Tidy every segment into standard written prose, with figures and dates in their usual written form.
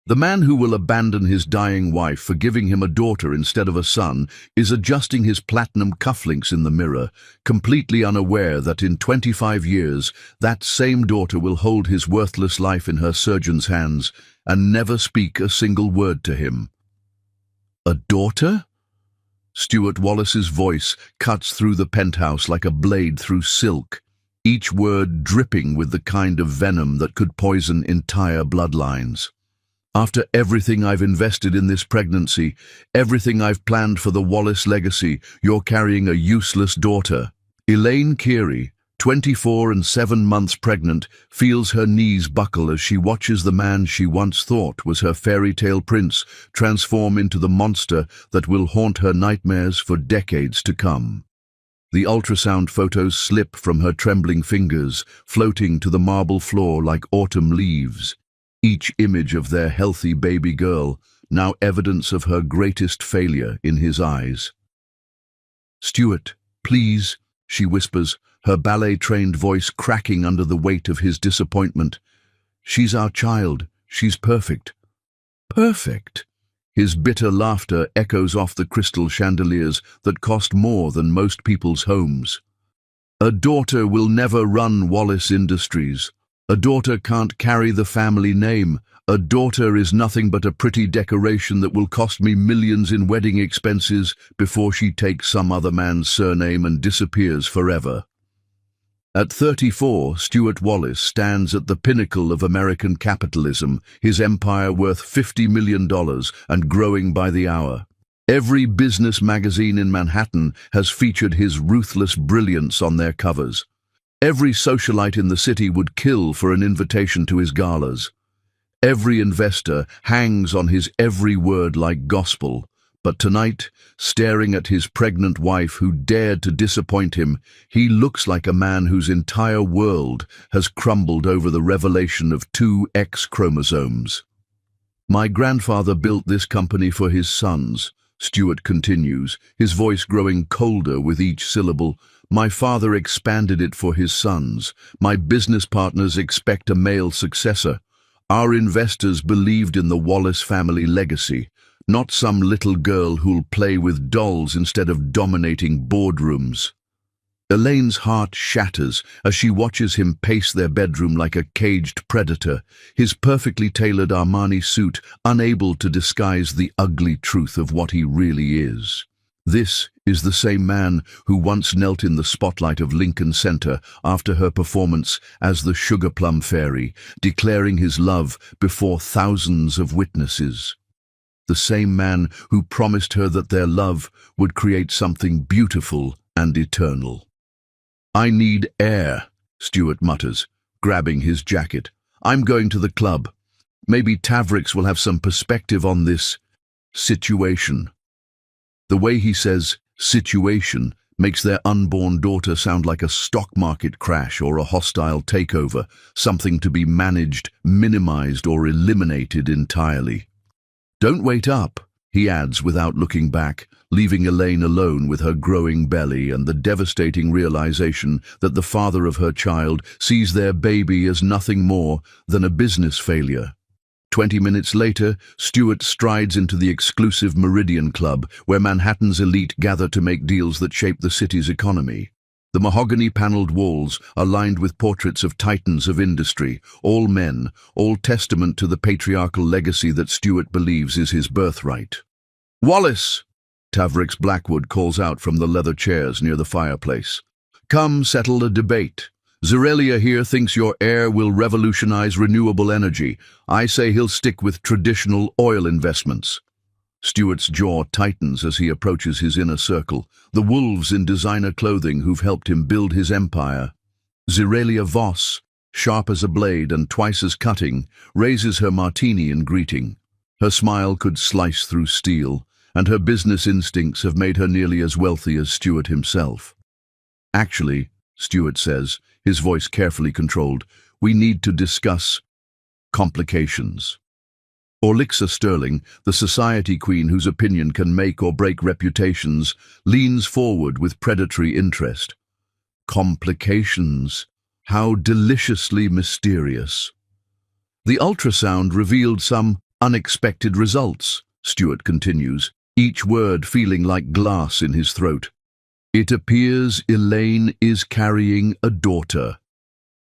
The man who will abandon his dying wife for giving him a daughter instead of a son is adjusting his platinum cufflinks in the mirror, completely unaware that in 25 years that same daughter will hold his worthless life in her surgeon's hands and never speak a single word to him. A daughter? Stuart Wallace's voice cuts through the penthouse like a blade through silk, each word dripping with the kind of venom that could poison entire bloodlines. After everything I've invested in this pregnancy, everything I've planned for the Wallace legacy, you're carrying a useless daughter. Elaine Keary, 24 and 7 months pregnant, feels her knees buckle as she watches the man she once thought was her fairy tale prince transform into the monster that will haunt her nightmares for decades to come. The ultrasound photos slip from her trembling fingers, floating to the marble floor like autumn leaves. Each image of their healthy baby girl, now evidence of her greatest failure in his eyes. "Stuart, please," she whispers, her ballet-trained voice cracking under the weight of his disappointment. "She's our child. She's perfect." "Perfect?" His bitter laughter echoes off the crystal chandeliers that cost more than most people's homes. "A daughter will never run Wallace Industries. A daughter can't carry the family name. A daughter is nothing but a pretty decoration that will cost me millions in wedding expenses before she takes some other man's surname and disappears forever." At 34, Stuart Wallace stands at the pinnacle of American capitalism, his empire worth $50 million and growing by the hour. Every business magazine in Manhattan has featured his ruthless brilliance on their covers. Every socialite in the city would kill for an invitation to his galas. Every investor hangs on his every word like gospel. But tonight, staring at his pregnant wife who dared to disappoint him, he looks like a man whose entire world has crumbled over the revelation of 2 X chromosomes. "My grandfather built this company for his sons," Stuart continues, his voice growing colder with each syllable. "My father expanded it for his sons. My business partners expect a male successor. Our investors believed in the Wallace family legacy, not some little girl who'll play with dolls instead of dominating boardrooms." Elaine's heart shatters as she watches him pace their bedroom like a caged predator, his perfectly tailored Armani suit unable to disguise the ugly truth of what he really is. This is the same man who once knelt in the spotlight of Lincoln Center after her performance as the Sugar Plum Fairy, declaring his love before thousands of witnesses. The same man who promised her that their love would create something beautiful and eternal. "I need air," Stuart mutters, grabbing his jacket. "I'm going to the club. Maybe Tavrix will have some perspective on this situation." The way he says "situation" makes their unborn daughter sound like a stock market crash or a hostile takeover, something to be managed, minimized, or eliminated entirely. "Don't wait up," he adds without looking back, leaving Elaine alone with her growing belly and the devastating realization that the father of her child sees their baby as nothing more than a business failure. 20 minutes later, Stuart strides into the exclusive Meridian Club, where Manhattan's elite gather to make deals that shape the city's economy. The mahogany-paneled walls are lined with portraits of titans of industry, all men, all testament to the patriarchal legacy that Stuart believes is his birthright. "Wallace!" Tavrix Blackwood calls out from the leather chairs near the fireplace. "Come settle a debate. Zerelia here thinks your heir will revolutionize renewable energy. I say he'll stick with traditional oil investments." Stuart's jaw tightens as he approaches his inner circle, the wolves in designer clothing who've helped him build his empire. Zerelia Voss, sharp as a blade and twice as cutting, raises her martini in greeting. Her smile could slice through steel, and her business instincts have made her nearly as wealthy as Stuart himself. "Actually," Stuart says, his voice carefully controlled, "we need to discuss complications." Orlixa Sterling, the society queen whose opinion can make or break reputations, leans forward with predatory interest. Complications. How deliciously mysterious. The ultrasound revealed some Unexpected results, Stuart continues, each word feeling like glass in his throat. It appears Elaine is carrying a daughter.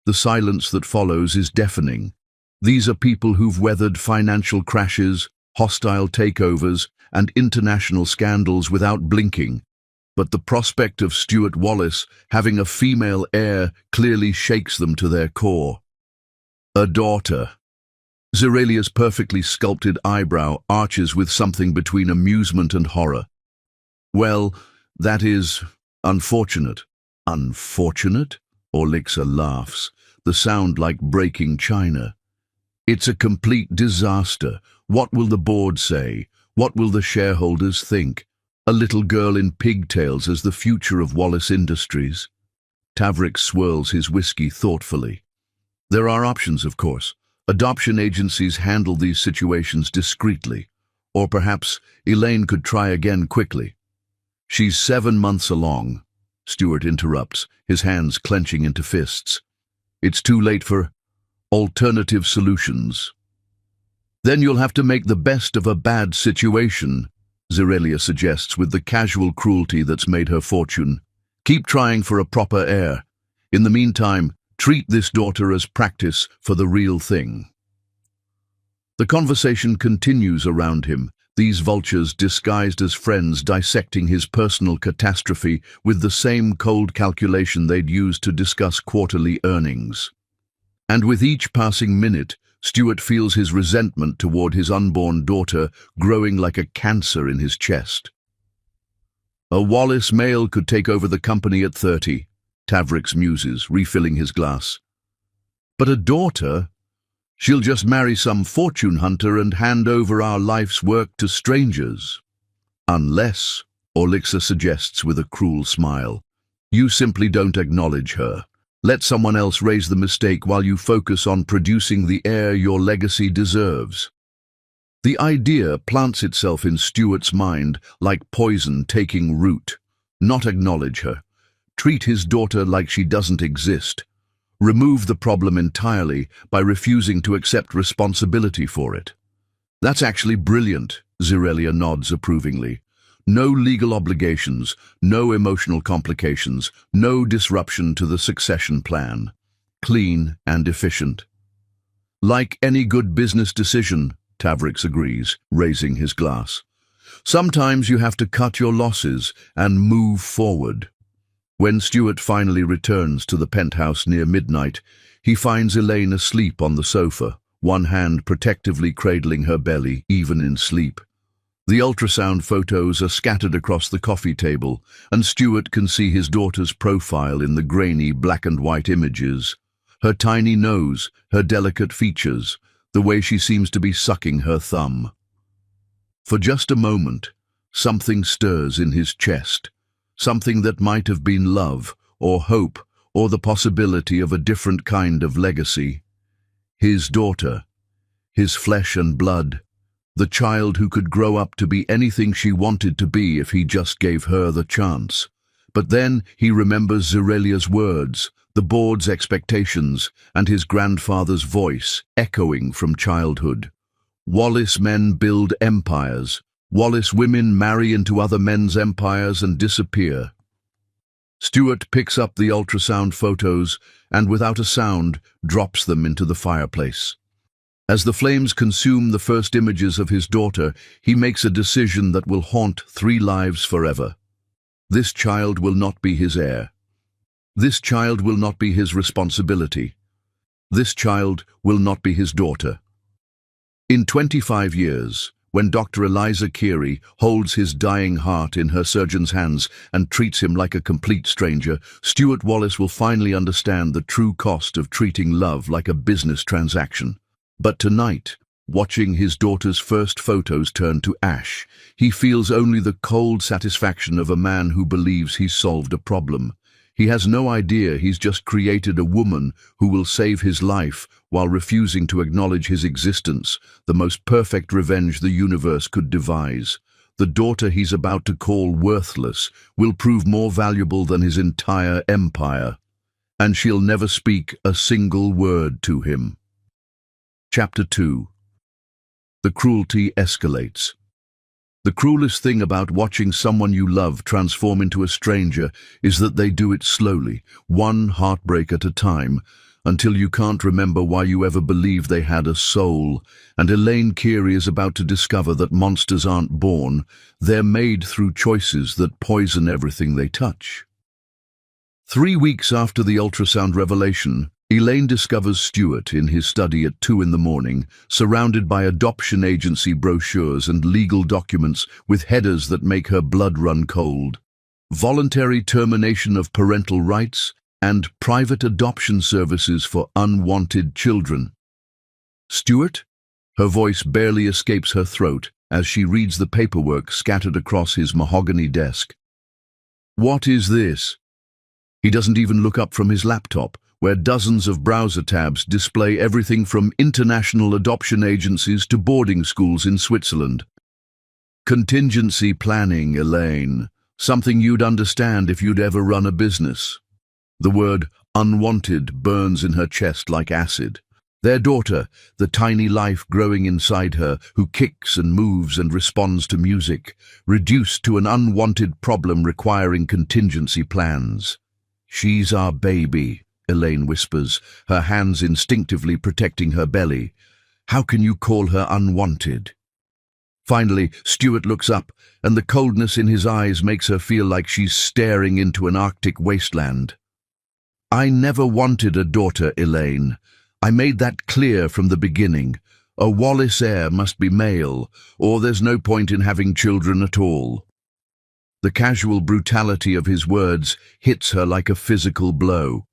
The silence that follows is deafening. These are people who've weathered financial crashes, hostile takeovers, and international scandals without blinking. But the prospect of Stuart Wallace having a female heir clearly shakes them to their core. A daughter. Zeralia's perfectly sculpted eyebrow arches with something between amusement and horror. Well, that is unfortunate. Unfortunate? Orlixa laughs, the sound like breaking china. It's a complete disaster. What will the board say? What will the shareholders think? A little girl in pigtails as the future of Wallace Industries? Tavrik swirls his whiskey thoughtfully. There are options, of course. Adoption agencies handle these situations discreetly. Or perhaps Elaine could try again quickly. She's 7 months along, Stuart interrupts, his hands clenching into fists. It's too late for alternative solutions. Then you'll have to make the best of a bad situation, Zeralia suggests with the casual cruelty that's made her fortune. Keep trying for a proper heir. In the meantime, treat this daughter as practice for the real thing. The conversation continues around him, these vultures disguised as friends dissecting his personal catastrophe with the same cold calculation they'd used to discuss quarterly earnings. And with each passing minute, Stuart feels his resentment toward his unborn daughter growing like a cancer in his chest. A Wallace male could take over the company at 30, Tavrix muses, refilling his glass. But a daughter? She'll just marry some fortune hunter and hand over our life's work to strangers. Unless, Orlixa suggests with a cruel smile, you simply don't acknowledge her. Let someone else raise the mistake while you focus on producing the heir your legacy deserves. The idea plants itself in Stuart's mind like poison taking root. Not acknowledge her. Treat his daughter like she doesn't exist. Remove the problem entirely by refusing to accept responsibility for it. That's actually brilliant, Zeralia nods approvingly. No legal obligations, no emotional complications, no disruption to the succession plan. Clean and efficient. Like any good business decision, Tavrix agrees, raising his glass. Sometimes you have to cut your losses and move forward. When Stuart finally returns to the penthouse near midnight, he finds Elaine asleep on the sofa, one hand protectively cradling her belly, even in sleep. The ultrasound photos are scattered across the coffee table, and Stuart can see his daughter's profile in the grainy black and white images. Her tiny nose, her delicate features, the way she seems to be sucking her thumb. For just a moment, something stirs in his chest. Something that might have been love, or hope, or the possibility of a different kind of legacy. His daughter, his flesh and blood, the child who could grow up to be anything she wanted to be if he just gave her the chance. But then he remembers Zeralia's words, the board's expectations, and his grandfather's voice echoing from childhood. Wallace men build empires. Wallace women marry into other men's empires and disappear. Stuart picks up the ultrasound photos and, without a sound, drops them into the fireplace. As the flames consume the first images of his daughter, he makes a decision that will haunt 3 lives forever. This child will not be his heir. This child will not be his responsibility. This child will not be his daughter. In 25 years, when Dr. Eliza Keary holds his dying heart in her surgeon's hands and treats him like a complete stranger, Stuart Wallace will finally understand the true cost of treating love like a business transaction. But tonight, watching his daughter's first photos turn to ash, he feels only the cold satisfaction of a man who believes he's solved a problem. He has no idea he's just created a woman who will save his life while refusing to acknowledge his existence, the most perfect revenge the universe could devise. The daughter he's about to call worthless will prove more valuable than his entire empire, and she'll never speak a single word to him. Chapter 2. The cruelty escalates. The cruelest thing about watching someone you love transform into a stranger is that they do it slowly, one heartbreak at a time, until you can't remember why you ever believed they had a soul. And Elaine Keary is about to discover that monsters aren't born, they're made through choices that poison everything they touch. 3 weeks after the ultrasound revelation, Elaine discovers Stuart in his study at 2 in the morning, surrounded by adoption agency brochures and legal documents with headers that make her blood run cold. Voluntary termination of parental rights and private adoption services for unwanted children. Stuart? Her voice barely escapes her throat as she reads the paperwork scattered across his mahogany desk. What is this? He doesn't even look up from his laptop, where dozens of browser tabs display everything from international adoption agencies to boarding schools in Switzerland. Contingency planning, Elaine. Something you'd understand if you'd ever run a business. The word unwanted burns in her chest like acid. Their daughter, the tiny life growing inside her, who kicks and moves and responds to music, reduced to an unwanted problem requiring contingency plans. She's our baby, Elaine whispers, her hands instinctively protecting her belly. How can you call her unwanted? Finally, Stuart looks up, and the coldness in his eyes makes her feel like she's staring into an Arctic wasteland. I never wanted a daughter, Elaine. I made that clear from the beginning. A Wallace heir must be male, or there's no point in having children at all. The casual brutality of his words hits her like a physical blow.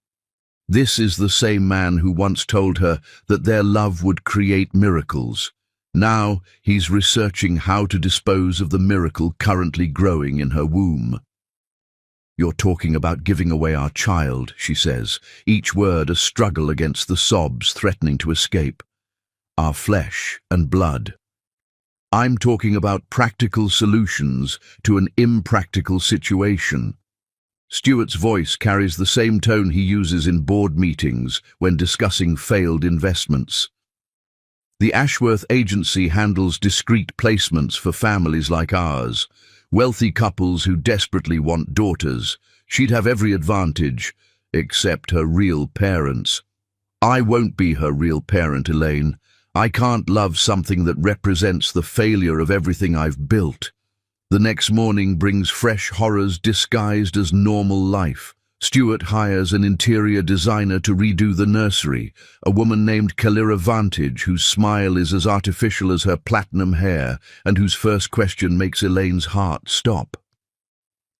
This is the same man who once told her that their love would create miracles. Now he's researching how to dispose of the miracle currently growing in her womb. You're talking about giving away our child, she says, each word a struggle against the sobs threatening to escape. Our flesh and blood. I'm talking about practical solutions to an impractical situation. Stuart's voice carries the same tone he uses in board meetings when discussing failed investments. The Ashworth Agency handles discreet placements for families like ours, wealthy couples who desperately want daughters. She'd have every advantage, except her real parents. I won't be her real parent, Elaine. I can't love something that represents the failure of everything I've built. The next morning brings fresh horrors disguised as normal life. Stuart hires an interior designer to redo the nursery, a woman named Kalira Vantage, whose smile is as artificial as her platinum hair and whose first question makes Elaine's heart stop.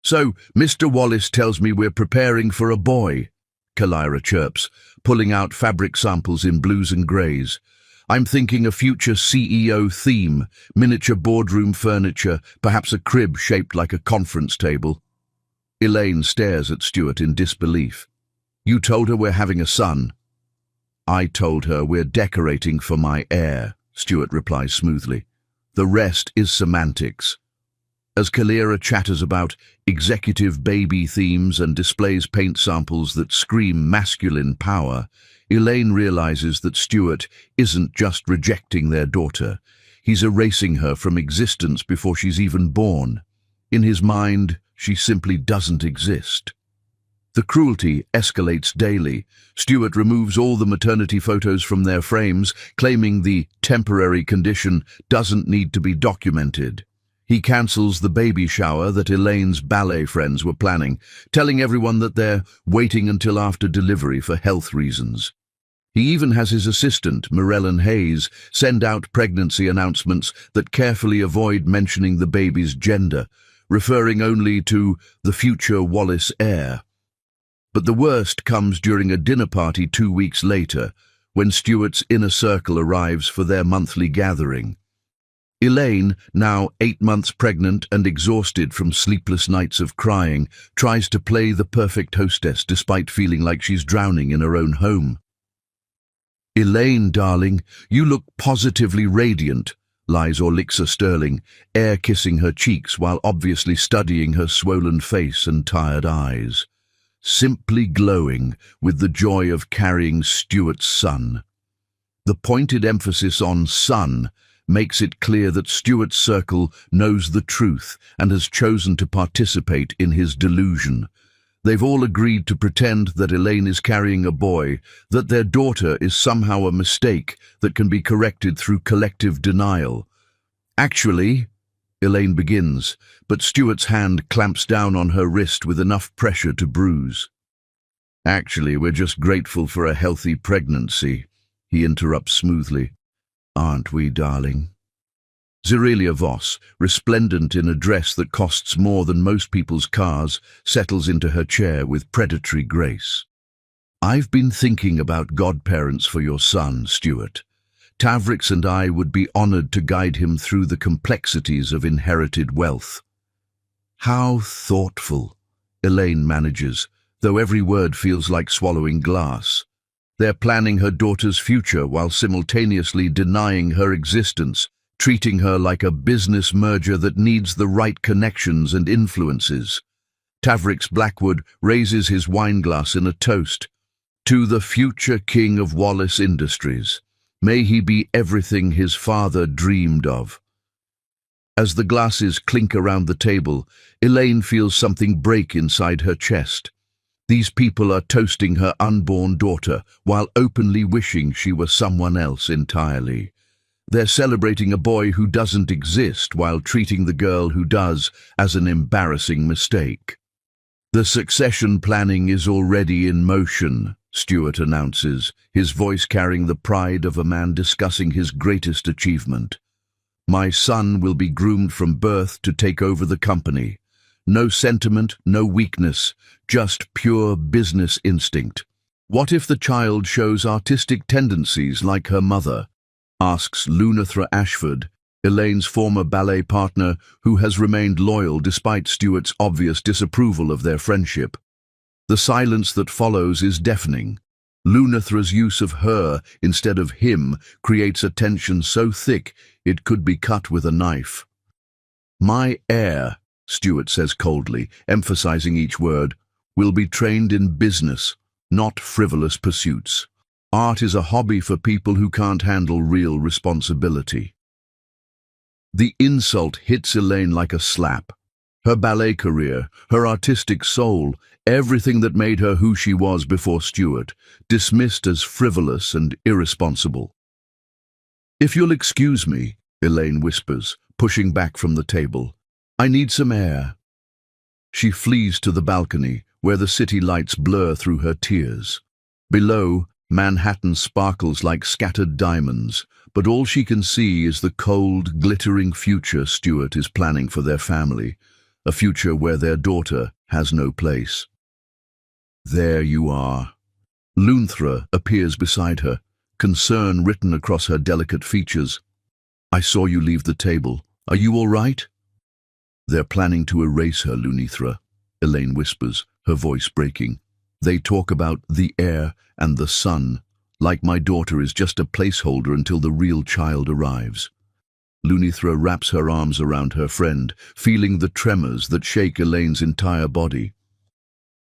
So, Mr. Wallace tells me we're preparing for a boy, Kalira chirps, pulling out fabric samples in blues and greys. I'm thinking a future CEO theme, miniature boardroom furniture, perhaps a crib shaped like a conference table. Elaine stares at Stuart in disbelief. You told her we're having a son. I told her we're decorating for my heir, Stuart replies smoothly. The rest is semantics. As Kalira chatters about executive baby themes and displays paint samples that scream masculine power, Elaine realizes that Stuart isn't just rejecting their daughter. He's erasing her from existence before she's even born. In his mind, she simply doesn't exist. The cruelty escalates daily. Stuart removes all the maternity photos from their frames, claiming the temporary condition doesn't need to be documented. He cancels the baby shower that Elaine's ballet friends were planning, telling everyone that they're waiting until after delivery for health reasons. He even has his assistant, Morellen Hayes, send out pregnancy announcements that carefully avoid mentioning the baby's gender, referring only to the future Wallace heir. But the worst comes during a dinner party 2 weeks later, when Stuart's inner circle arrives for their monthly gathering. Elaine, now 8 months pregnant and exhausted from sleepless nights of crying, tries to play the perfect hostess despite feeling like she's drowning in her own home. Elaine, darling, you look positively radiant, lies Orlixa Sterling, air-kissing her cheeks while obviously studying her swollen face and tired eyes, simply glowing with the joy of carrying Stuart's son. The pointed emphasis on son makes it clear that Stuart's circle knows the truth and has chosen to participate in his delusion. They've all agreed to pretend that Elaine is carrying a boy, that their daughter is somehow a mistake that can be corrected through collective denial. Actually, Elaine begins, but Stuart's hand clamps down on her wrist with enough pressure to bruise. Actually, we're just grateful for a healthy pregnancy, he interrupts smoothly. Aren't we, darling? Zerelia Voss, resplendent in a dress that costs more than most people's cars, settles into her chair with predatory grace. I've been thinking about godparents for your son, Stuart. Tavrix and I would be honored to guide him through the complexities of inherited wealth. How thoughtful, Elaine manages, though every word feels like swallowing glass. They're planning her daughter's future while simultaneously denying her existence, treating her like a business merger that needs the right connections and influences. Tavrix Blackwood raises his wineglass in a toast. To the future king of Wallace Industries. May he be everything his father dreamed of. As the glasses clink around the table, Elaine feels something break inside her chest. These people are toasting her unborn daughter while openly wishing she were someone else entirely. They're celebrating a boy who doesn't exist while treating the girl who does as an embarrassing mistake. The succession planning is already in motion, Stuart announces, his voice carrying the pride of a man discussing his greatest achievement. My son will be groomed from birth to take over the company. No sentiment, no weakness, just pure business instinct. What if the child shows artistic tendencies like her mother? Asks Lunethra Ashford, Elaine's former ballet partner who has remained loyal despite Stuart's obvious disapproval of their friendship. The silence that follows is deafening. Lunethra's use of her instead of him creates a tension so thick it could be cut with a knife. My heir, Stuart says coldly, emphasizing each word, will be trained in business, not frivolous pursuits. Art is a hobby for people who can't handle real responsibility. The insult hits Elaine like a slap. Her ballet career, her artistic soul, everything that made her who she was before Stuart, dismissed as frivolous and irresponsible. If you'll excuse me, Elaine whispers, pushing back from the table. I need some air. She flees to the balcony, where the city lights blur through her tears. Below, Manhattan sparkles like scattered diamonds, but all she can see is the cold, glittering future Stuart is planning for their family, a future where their daughter has no place. There you are. Lunethra appears beside her, concern written across her delicate features. I saw you leave the table. Are you all right? They're planning to erase her, Lunethra, Elaine whispers, her voice breaking. They talk about the heir and the son, like my daughter is just a placeholder until the real child arrives. Lunethra wraps her arms around her friend, feeling the tremors that shake Elaine's entire body.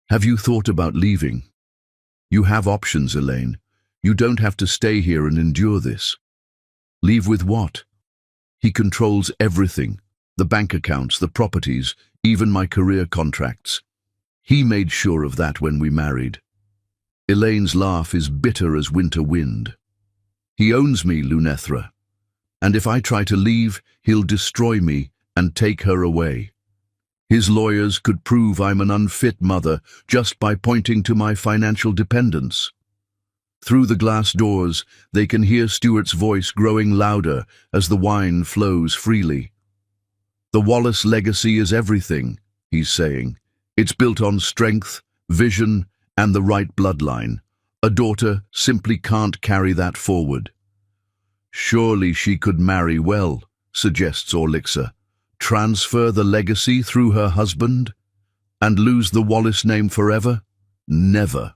Have you thought about leaving? You have options, Elaine. You don't have to stay here and endure this. Leave with what? He controls everything, the bank accounts, the properties, even my career contracts. He made sure of that when we married. Elaine's laugh is bitter as winter wind. He owns me, Lunethra. And if I try to leave, he'll destroy me and take her away. His lawyers could prove I'm an unfit mother just by pointing to my financial dependence. Through the glass doors, they can hear Stuart's voice growing louder as the wine flows freely. The Wallace legacy is everything, he's saying. It's built on strength, vision, and the right bloodline. A daughter simply can't carry that forward. Surely she could marry well, suggests Orlixa. Transfer the legacy through her husband? And lose the Wallace name forever? Never.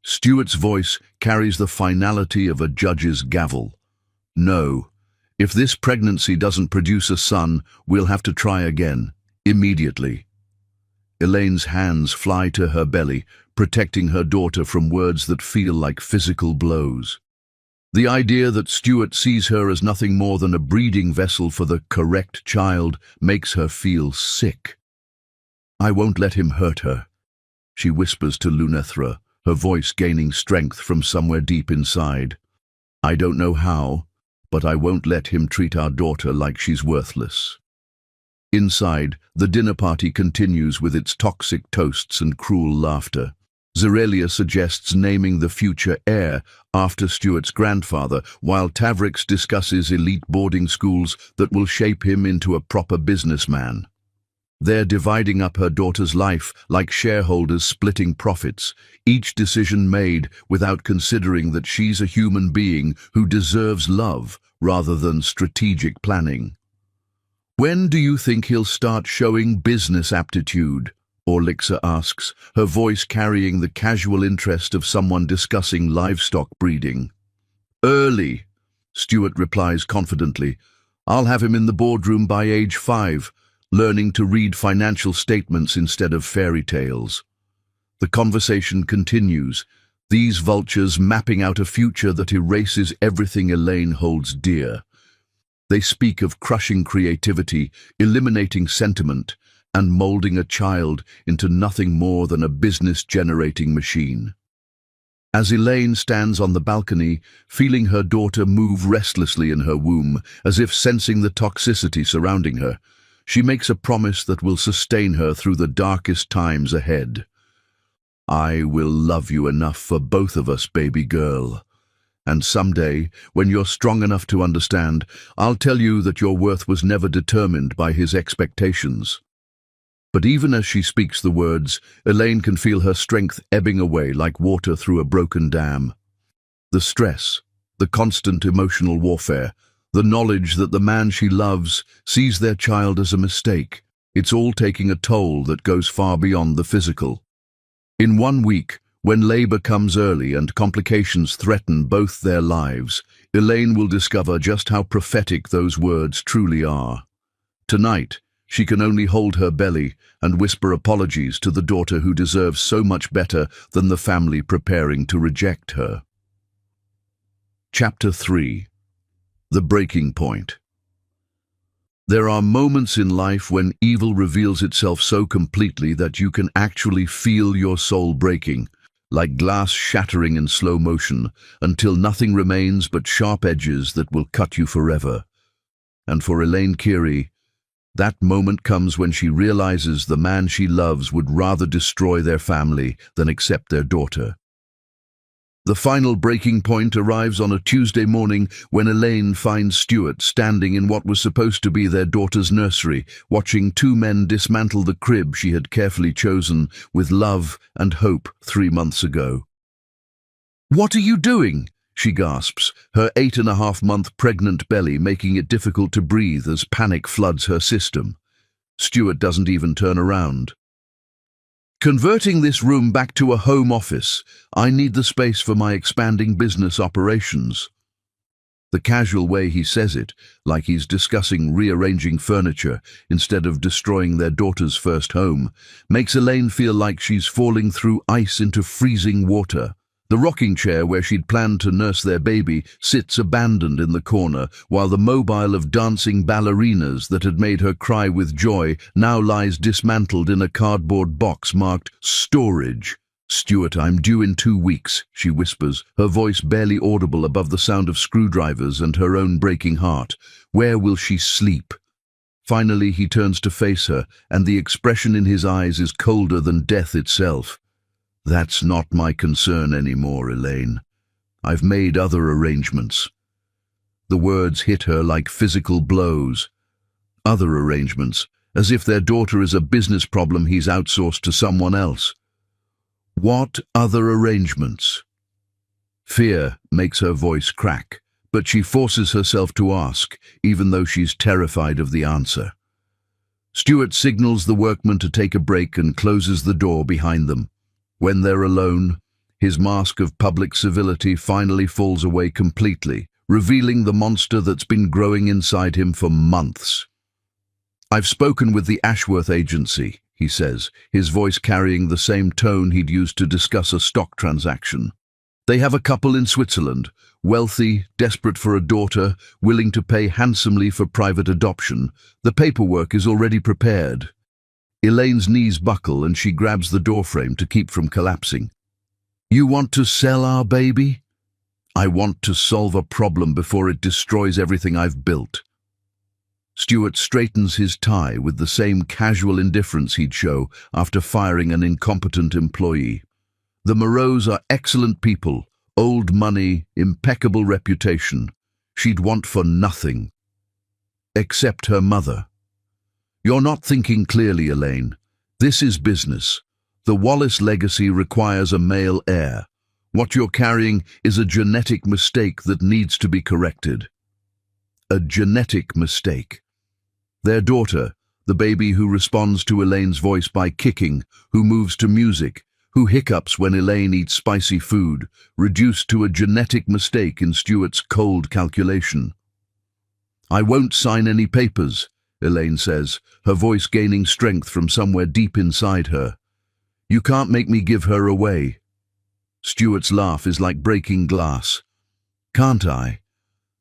Stuart's voice carries the finality of a judge's gavel. No. If this pregnancy doesn't produce a son, we'll have to try again, immediately. Elaine's hands fly to her belly, protecting her daughter from words that feel like physical blows. The idea that Stuart sees her as nothing more than a breeding vessel for the correct child makes her feel sick. "I won't let him hurt her," she whispers to Lunethra, her voice gaining strength from somewhere deep inside. "I don't know how, but I won't let him treat our daughter like she's worthless." Inside, the dinner party continues with its toxic toasts and cruel laughter. Zerelia suggests naming the future heir after Stuart's grandfather, while Tavrix discusses elite boarding schools that will shape him into a proper businessman. They're dividing up her daughter's life like shareholders splitting profits, each decision made without considering that she's a human being who deserves love rather than strategic planning. "When do you think he'll start showing business aptitude?" Orlixa asks, her voice carrying the casual interest of someone discussing livestock breeding. "Early," Stuart replies confidently. "I'll have him in the boardroom by age 5, learning to read financial statements instead of fairy tales." The conversation continues, these vultures mapping out a future that erases everything Elaine holds dear. They speak of crushing creativity, eliminating sentiment, and molding a child into nothing more than a business-generating machine. As Elaine stands on the balcony, feeling her daughter move restlessly in her womb, as if sensing the toxicity surrounding her, she makes a promise that will sustain her through the darkest times ahead. "I will love you enough for both of us, baby girl. And someday, when you're strong enough to understand, I'll tell you that your worth was never determined by his expectations." But even as she speaks the words, Elaine can feel her strength ebbing away like water through a broken dam. The stress, the constant emotional warfare, the knowledge that the man she loves sees their child as a mistake, it's all taking a toll that goes far beyond the physical. In 1 week, when labor comes early and complications threaten both their lives, Elaine will discover just how prophetic those words truly are. Tonight, she can only hold her belly and whisper apologies to the daughter who deserves so much better than the family preparing to reject her. Chapter 3. The Breaking Point. There are moments in life when evil reveals itself so completely that you can actually feel your soul breaking, like glass shattering in slow motion, until nothing remains but sharp edges that will cut you forever. And for Elaine Curie, that moment comes when she realizes the man she loves would rather destroy their family than accept their daughter. The final breaking point arrives on a Tuesday morning when Elaine finds Stuart standing in what was supposed to be their daughter's nursery, watching 2 men dismantle the crib she had carefully chosen with love and hope 3 months ago. "What are you doing?" she gasps, her 8.5-month pregnant belly making it difficult to breathe as panic floods her system. Stuart doesn't even turn around. "Converting this room back to a home office. I need the space for my expanding business operations." The casual way he says it, like he's discussing rearranging furniture instead of destroying their daughter's first home, makes Elaine feel like she's falling through ice into freezing water. The rocking chair where she'd planned to nurse their baby sits abandoned in the corner, while the mobile of dancing ballerinas that had made her cry with joy now lies dismantled in a cardboard box marked "Storage." "Stuart, I'm due in 2 weeks," she whispers, her voice barely audible above the sound of screwdrivers and her own breaking heart. Where will she sleep? Finally, he turns to face her, and the expression in his eyes is colder than death itself. "That's not my concern anymore, Elaine. I've made other arrangements." The words hit her like physical blows. Other arrangements, as if their daughter is a business problem he's outsourced to someone else. What other arrangements? Fear makes her voice crack, but she forces herself to ask, even though she's terrified of the answer. Stuart signals the workman to take a break and closes the door behind them. When they're alone, his mask of public civility finally falls away completely, revealing the monster that's been growing inside him for months. "I've spoken with the Ashworth agency," he says, his voice carrying the same tone he'd used to discuss a stock transaction. They have a couple in Switzerland, wealthy, desperate for a daughter, willing to pay handsomely for private adoption. The paperwork is already prepared. Elaine's knees buckle and she grabs the doorframe to keep from collapsing. You want to sell our baby? I want to solve a problem before it destroys everything I've built. Stuart straightens his tie with the same casual indifference he'd show after firing an incompetent employee. The Moreaus are excellent people, old money, impeccable reputation. She'd want for nothing. Except her mother. You're not thinking clearly, Elaine. This is business. The Wallace legacy requires a male heir. What you're carrying is a genetic mistake that needs to be corrected. A genetic mistake. Their daughter, the baby who responds to Elaine's voice by kicking, who moves to music, who hiccups when Elaine eats spicy food, reduced to a genetic mistake in Stuart's cold calculation. I won't sign any papers, Elaine says, her voice gaining strength from somewhere deep inside her. You can't make me give her away. Stuart's laugh is like breaking glass. Can't I?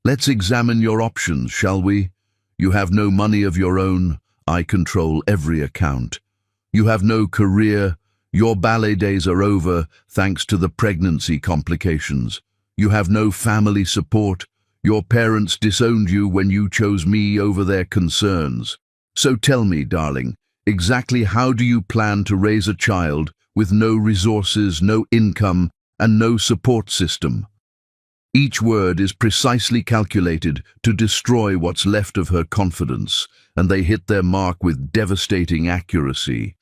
Let's examine your options, shall we? You have no money of your own. I control every account. You have no career. Your ballet days are over thanks to the pregnancy complications. You have no family support. Your parents disowned you when you chose me over their concerns. So tell me, darling, exactly how do you plan to raise a child with no resources, no income, and no support system? Each word is precisely calculated to destroy what's left of her confidence, and they hit their mark with devastating accuracy.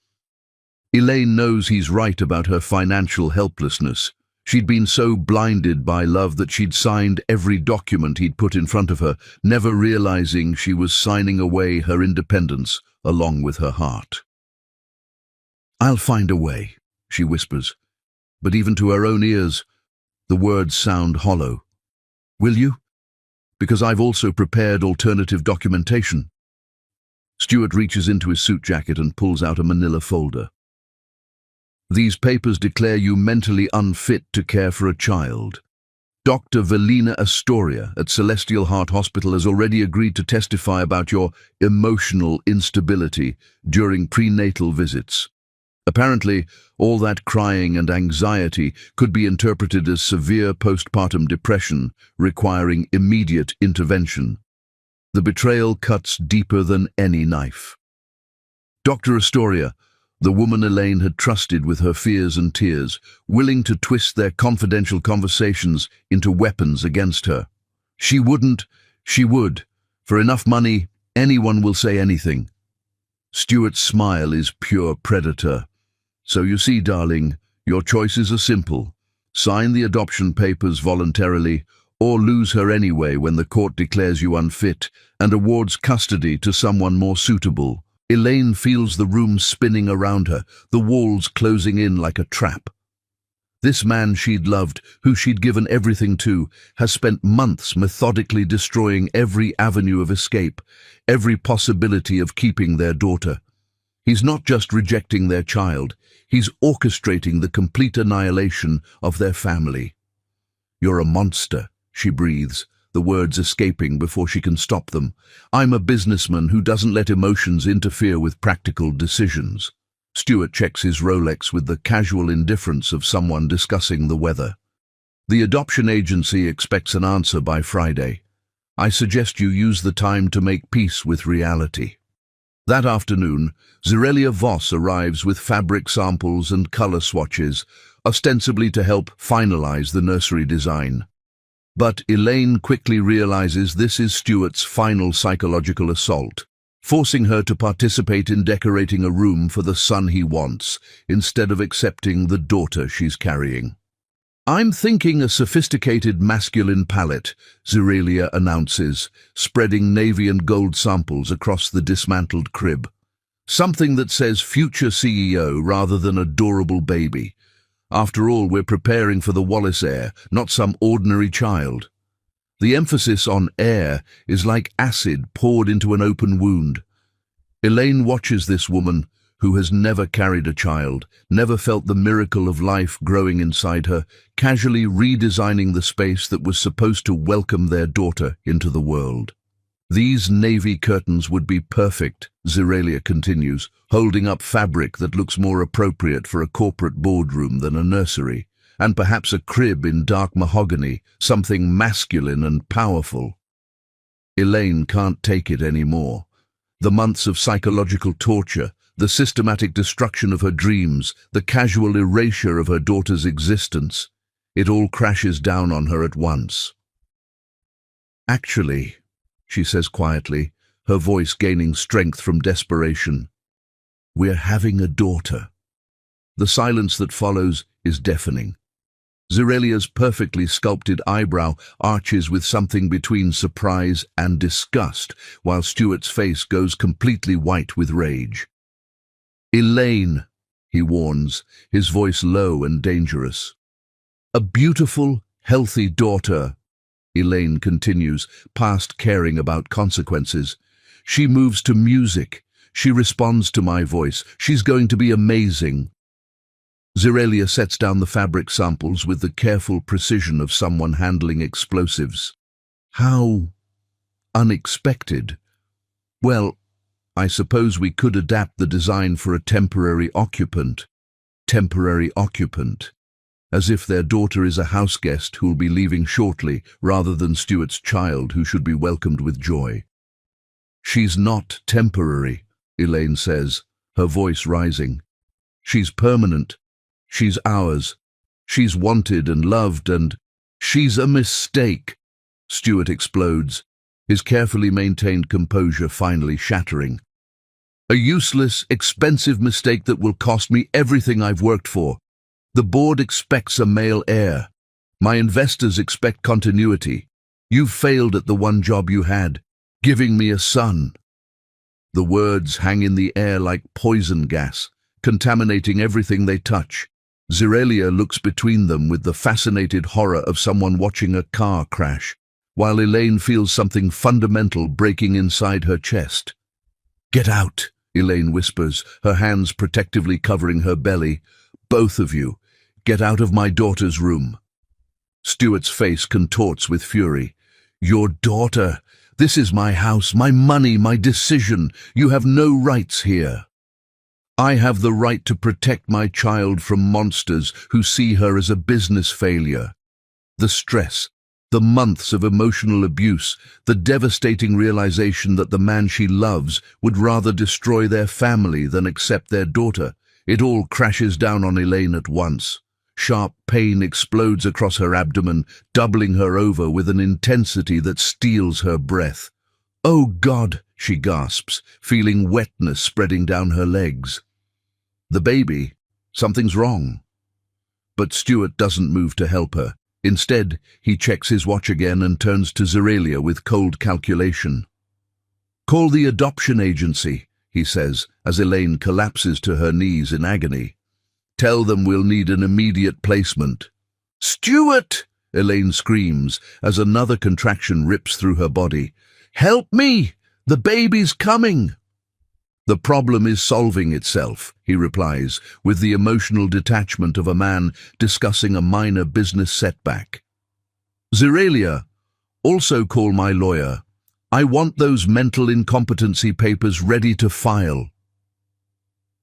Elaine knows he's right about her financial helplessness. She'd been so blinded by love that she'd signed every document he'd put in front of her, never realizing she was signing away her independence along with her heart. I'll find a way, she whispers, but even to her own ears, the words sound hollow. Will you? Because I've also prepared alternative documentation. Stuart reaches into his suit jacket and pulls out a manila folder. These papers declare you mentally unfit to care for a child. Dr. Velina Astoria at Celestial Heart Hospital has already agreed to testify about your emotional instability during prenatal visits. Apparently, all that crying and anxiety could be interpreted as severe postpartum depression requiring immediate intervention. The betrayal cuts deeper than any knife. Dr. Astoria, the woman Elaine had trusted with her fears and tears, willing to twist their confidential conversations into weapons against her. She wouldn't, she would. For enough money, anyone will say anything. Stuart's smile is pure predator. So you see, darling, your choices are simple. Sign the adoption papers voluntarily, or lose her anyway when the court declares you unfit and awards custody to someone more suitable. Elaine feels the room spinning around her, the walls closing in like a trap. This man she'd loved, who she'd given everything to, has spent months methodically destroying every avenue of escape, every possibility of keeping their daughter. He's not just rejecting their child, he's orchestrating the complete annihilation of their family. You're a monster, she breathes, the words escaping before she can stop them. I'm a businessman who doesn't let emotions interfere with practical decisions. Stuart checks his Rolex with the casual indifference of someone discussing the weather. The adoption agency expects an answer by Friday. I suggest you use the time to make peace with reality. That afternoon, Zerelia Voss arrives with fabric samples and color swatches, ostensibly to help finalize the nursery design. But Elaine quickly realizes this is Stuart's final psychological assault, forcing her to participate in decorating a room for the son he wants, instead of accepting the daughter she's carrying. I'm thinking a sophisticated masculine palette, Zerelia announces, spreading navy and gold samples across the dismantled crib. Something that says future CEO rather than adorable baby. After all, we're preparing for the Wallace heir, not some ordinary child. The emphasis on heir is like acid poured into an open wound. Elaine watches this woman, who has never carried a child, never felt the miracle of life growing inside her, casually redesigning the space that was supposed to welcome their daughter into the world. These navy curtains would be perfect, Zeralia continues, holding up fabric that looks more appropriate for a corporate boardroom than a nursery, and perhaps a crib in dark mahogany, something masculine and powerful. Elaine can't take it anymore. The months of psychological torture, the systematic destruction of her dreams, the casual erasure of her daughter's existence, it all crashes down on her at once. "Actually," she says quietly, her voice gaining strength from desperation, "we're having a daughter." The silence that follows is deafening. Zeralia's perfectly sculpted eyebrow arches with something between surprise and disgust, while Stuart's face goes completely white with rage. "Elaine," he warns, his voice low and dangerous. "A beautiful, healthy daughter," Elaine continues, past caring about consequences. "She moves to music. She responds to my voice. She's going to be amazing." Zeralia sets down the fabric samples with the careful precision of someone handling explosives. "How unexpected. Well, I suppose we could adapt the design for a temporary occupant. Temporary occupant. As if their daughter is a house guest who'll be leaving shortly, rather than Stuart's child who should be welcomed with joy." "She's not temporary," Elaine says, her voice rising. "She's permanent. She's ours. She's wanted and loved, and she's a mistake," Stuart explodes, his carefully maintained composure finally shattering. "A useless, expensive mistake that will cost me everything I've worked for. The board expects a male heir. My investors expect continuity. You've failed at the one job you had, giving me a son." The words hang in the air like poison gas, contaminating everything they touch. Zeralia looks between them with the fascinated horror of someone watching a car crash, while Elaine feels something fundamental breaking inside her chest. "Get out," Elaine whispers, her hands protectively covering her belly. "Both of you, get out of my daughter's room." Stuart's face contorts with fury. "Your daughter! This is my house, my money, my decision. You have no rights here. I have the right to protect my child from monsters who see her as a business failure." The stress, the months of emotional abuse, the devastating realization that the man she loves would rather destroy their family than accept their daughter, it all crashes down on Elaine at once. Sharp pain explodes across her abdomen, doubling her over with an intensity that steals her breath. "Oh God," she gasps, feeling wetness spreading down her legs. The baby, something's wrong. But Stuart doesn't move to help her. Instead, he checks his watch again and turns to Zeralia with cold calculation. "Call the adoption agency," he says, as Elaine collapses to her knees in agony. "Tell them we'll need an immediate placement." "Stuart!" Elaine screams as another contraction rips through her body. "Help me! The baby's coming!" "The problem is solving itself," he replies, with the emotional detachment of a man discussing a minor business setback. "Zeralia, also call my lawyer. I want those mental incompetency papers ready to file."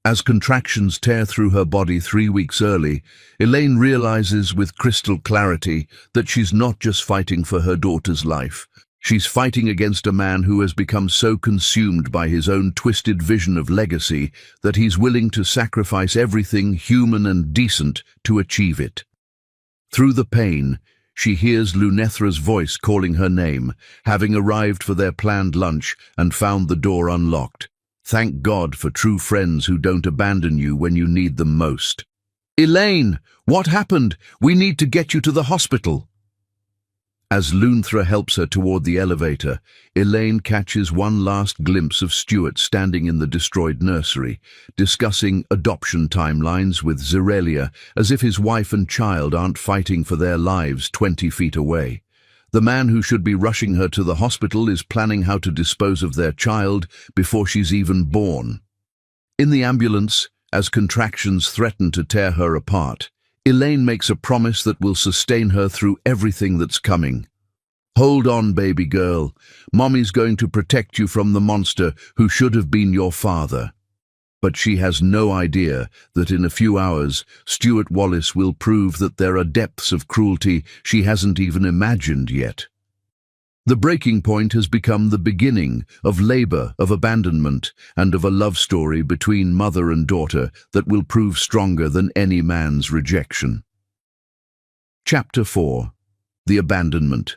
As contractions tear through her body 3 weeks early, Elaine realizes with crystal clarity that she's not just fighting for her daughter's life. She's fighting against a man who has become so consumed by his own twisted vision of legacy that he's willing to sacrifice everything human and decent to achieve it. Through the pain, she hears Lunethra's voice calling her name, having arrived for their planned lunch and found the door unlocked. Thank God for true friends who don't abandon you when you need them most. "Elaine, what happened? We need to get you to the hospital." As Lunethra helps her toward the elevator, Elaine catches one last glimpse of Stuart standing in the destroyed nursery, discussing adoption timelines with Zeralia as if his wife and child aren't fighting for their lives 20 feet away. The man who should be rushing her to the hospital is planning how to dispose of their child before she's even born. In the ambulance, as contractions threaten to tear her apart, Elaine makes a promise that will sustain her through everything that's coming. "Hold on, baby girl. Mommy's going to protect you from the monster who should have been your father." But she has no idea that in a few hours, Stuart Wallace will prove that there are depths of cruelty she hasn't even imagined yet. The breaking point has become the beginning of labor, of abandonment, and of a love story between mother and daughter that will prove stronger than any man's rejection. Chapter 4. The Abandonment.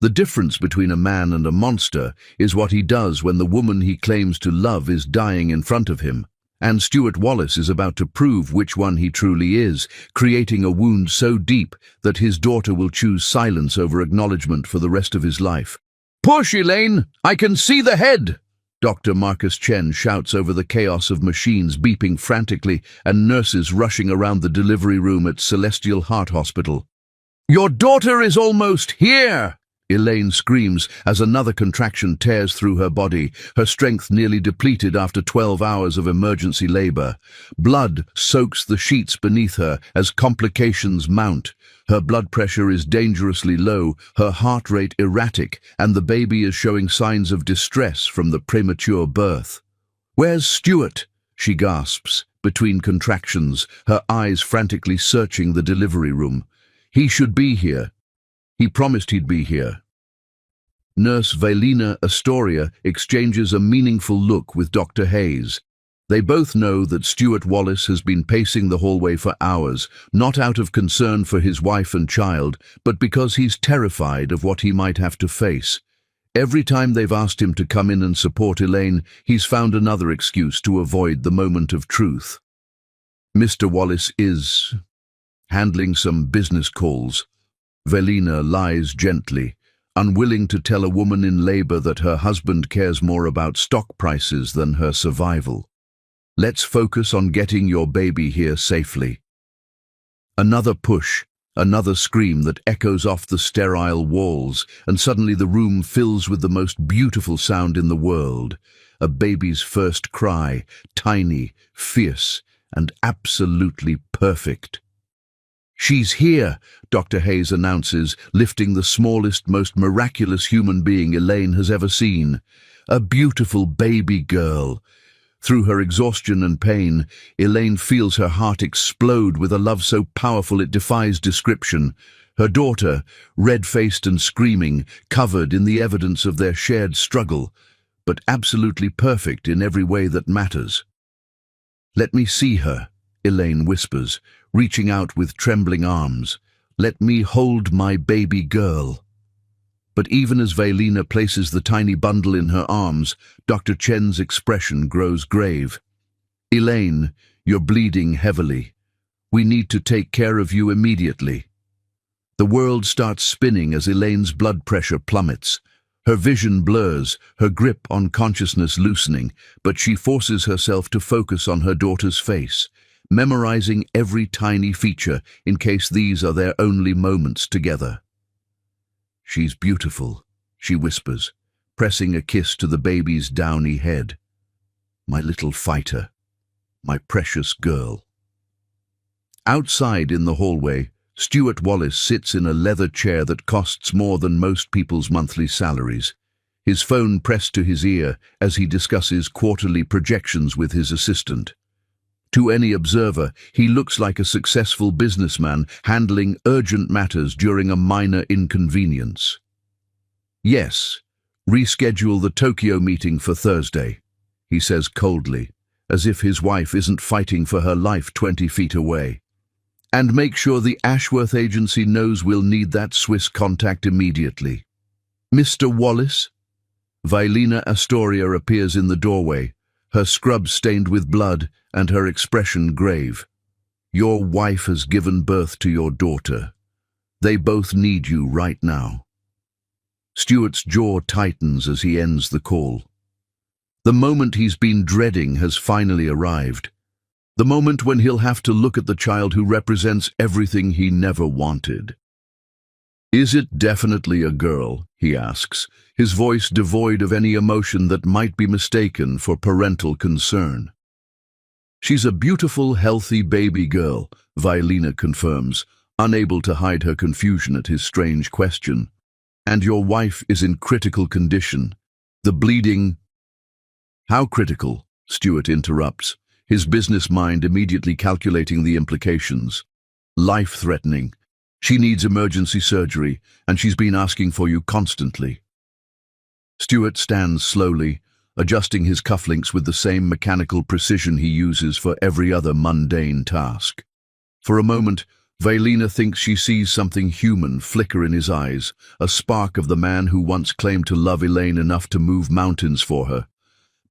The difference between a man and a monster is what he does when the woman he claims to love is dying in front of him, and Stuart Wallace is about to prove which one he truly is, creating a wound so deep that his daughter will choose silence over acknowledgement for the rest of his life. "Push, Elaine! I can see the head!" Dr. Marcus Chen shouts over the chaos of machines beeping frantically and nurses rushing around the delivery room at Celestial Heart Hospital. "Your daughter is almost here!" Elaine screams as another contraction tears through her body, her strength nearly depleted after 12 hours of emergency labor. Blood soaks the sheets beneath her as complications mount. Her blood pressure is dangerously low, her heart rate erratic, and the baby is showing signs of distress from the premature birth. "Where's Stuart?" she gasps, between contractions, her eyes frantically searching the delivery room. "He should be here. He promised he'd be here." Nurse Vailina Astoria exchanges a meaningful look with Dr. Hayes. They both know that Stuart Wallace has been pacing the hallway for hours, not out of concern for his wife and child, but because he's terrified of what he might have to face. Every time they've asked him to come in and support Elaine, he's found another excuse to avoid the moment of truth. Mr. Wallace is handling some business calls. Vailina lies gently, unwilling to tell a woman in labor that her husband cares more about stock prices than her survival. "Let's focus on getting your baby here safely." Another push, another scream that echoes off the sterile walls, and suddenly the room fills with the most beautiful sound in the world. A baby's first cry, tiny, fierce, and absolutely perfect. "She's here," Dr. Hayes announces, lifting the smallest, most miraculous human being Elaine has ever seen. A beautiful baby girl. Through her exhaustion and pain, Elaine feels her heart explode with a love so powerful it defies description. Her daughter, red-faced and screaming, covered in the evidence of their shared struggle, but absolutely perfect in every way that matters. "Let me see her," Elaine whispers, reaching out with trembling arms. "Let me hold my baby girl." But even as Vailina places the tiny bundle in her arms, Dr. Chen's expression grows grave. "Elaine, you're bleeding heavily. We need to take care of you immediately." The world starts spinning as Elaine's blood pressure plummets. Her vision blurs, her grip on consciousness loosening, but she forces herself to focus on her daughter's face, memorizing every tiny feature in case these are their only moments together. "She's beautiful," she whispers, pressing a kiss to the baby's downy head. "My little fighter, my precious girl." Outside in the hallway, Stuart Wallace sits in a leather chair that costs more than most people's monthly salaries, his phone pressed to his ear as he discusses quarterly projections with his assistant. To any observer, he looks like a successful businessman handling urgent matters during a minor inconvenience. "Yes, reschedule the Tokyo meeting for Thursday," he says coldly, as if his wife isn't fighting for her life 20 feet away. "And make sure the Ashworth agency knows we'll need that Swiss contact immediately." "Mr. Wallace?" Vailina Astoria appears in the doorway, her scrub stained with blood and her expression grave. "Your wife has given birth to your daughter. They both need you right now." Stuart's jaw tightens as he ends the call. The moment he's been dreading has finally arrived. The moment when he'll have to look at the child who represents everything he never wanted. "Is it definitely a girl?" he asks, his voice devoid of any emotion that might be mistaken for parental concern. She's a beautiful, healthy baby girl, Violina confirms, unable to hide her confusion at his strange question. And your wife is in critical condition. The bleeding... How critical? Stuart interrupts, his business mind immediately calculating the implications. Life-threatening. She needs emergency surgery, and she's been asking for you constantly. Stuart stands slowly, adjusting his cufflinks with the same mechanical precision he uses for every other mundane task. For a moment, Violina thinks she sees something human flicker in his eyes, a spark of the man who once claimed to love Elaine enough to move mountains for her.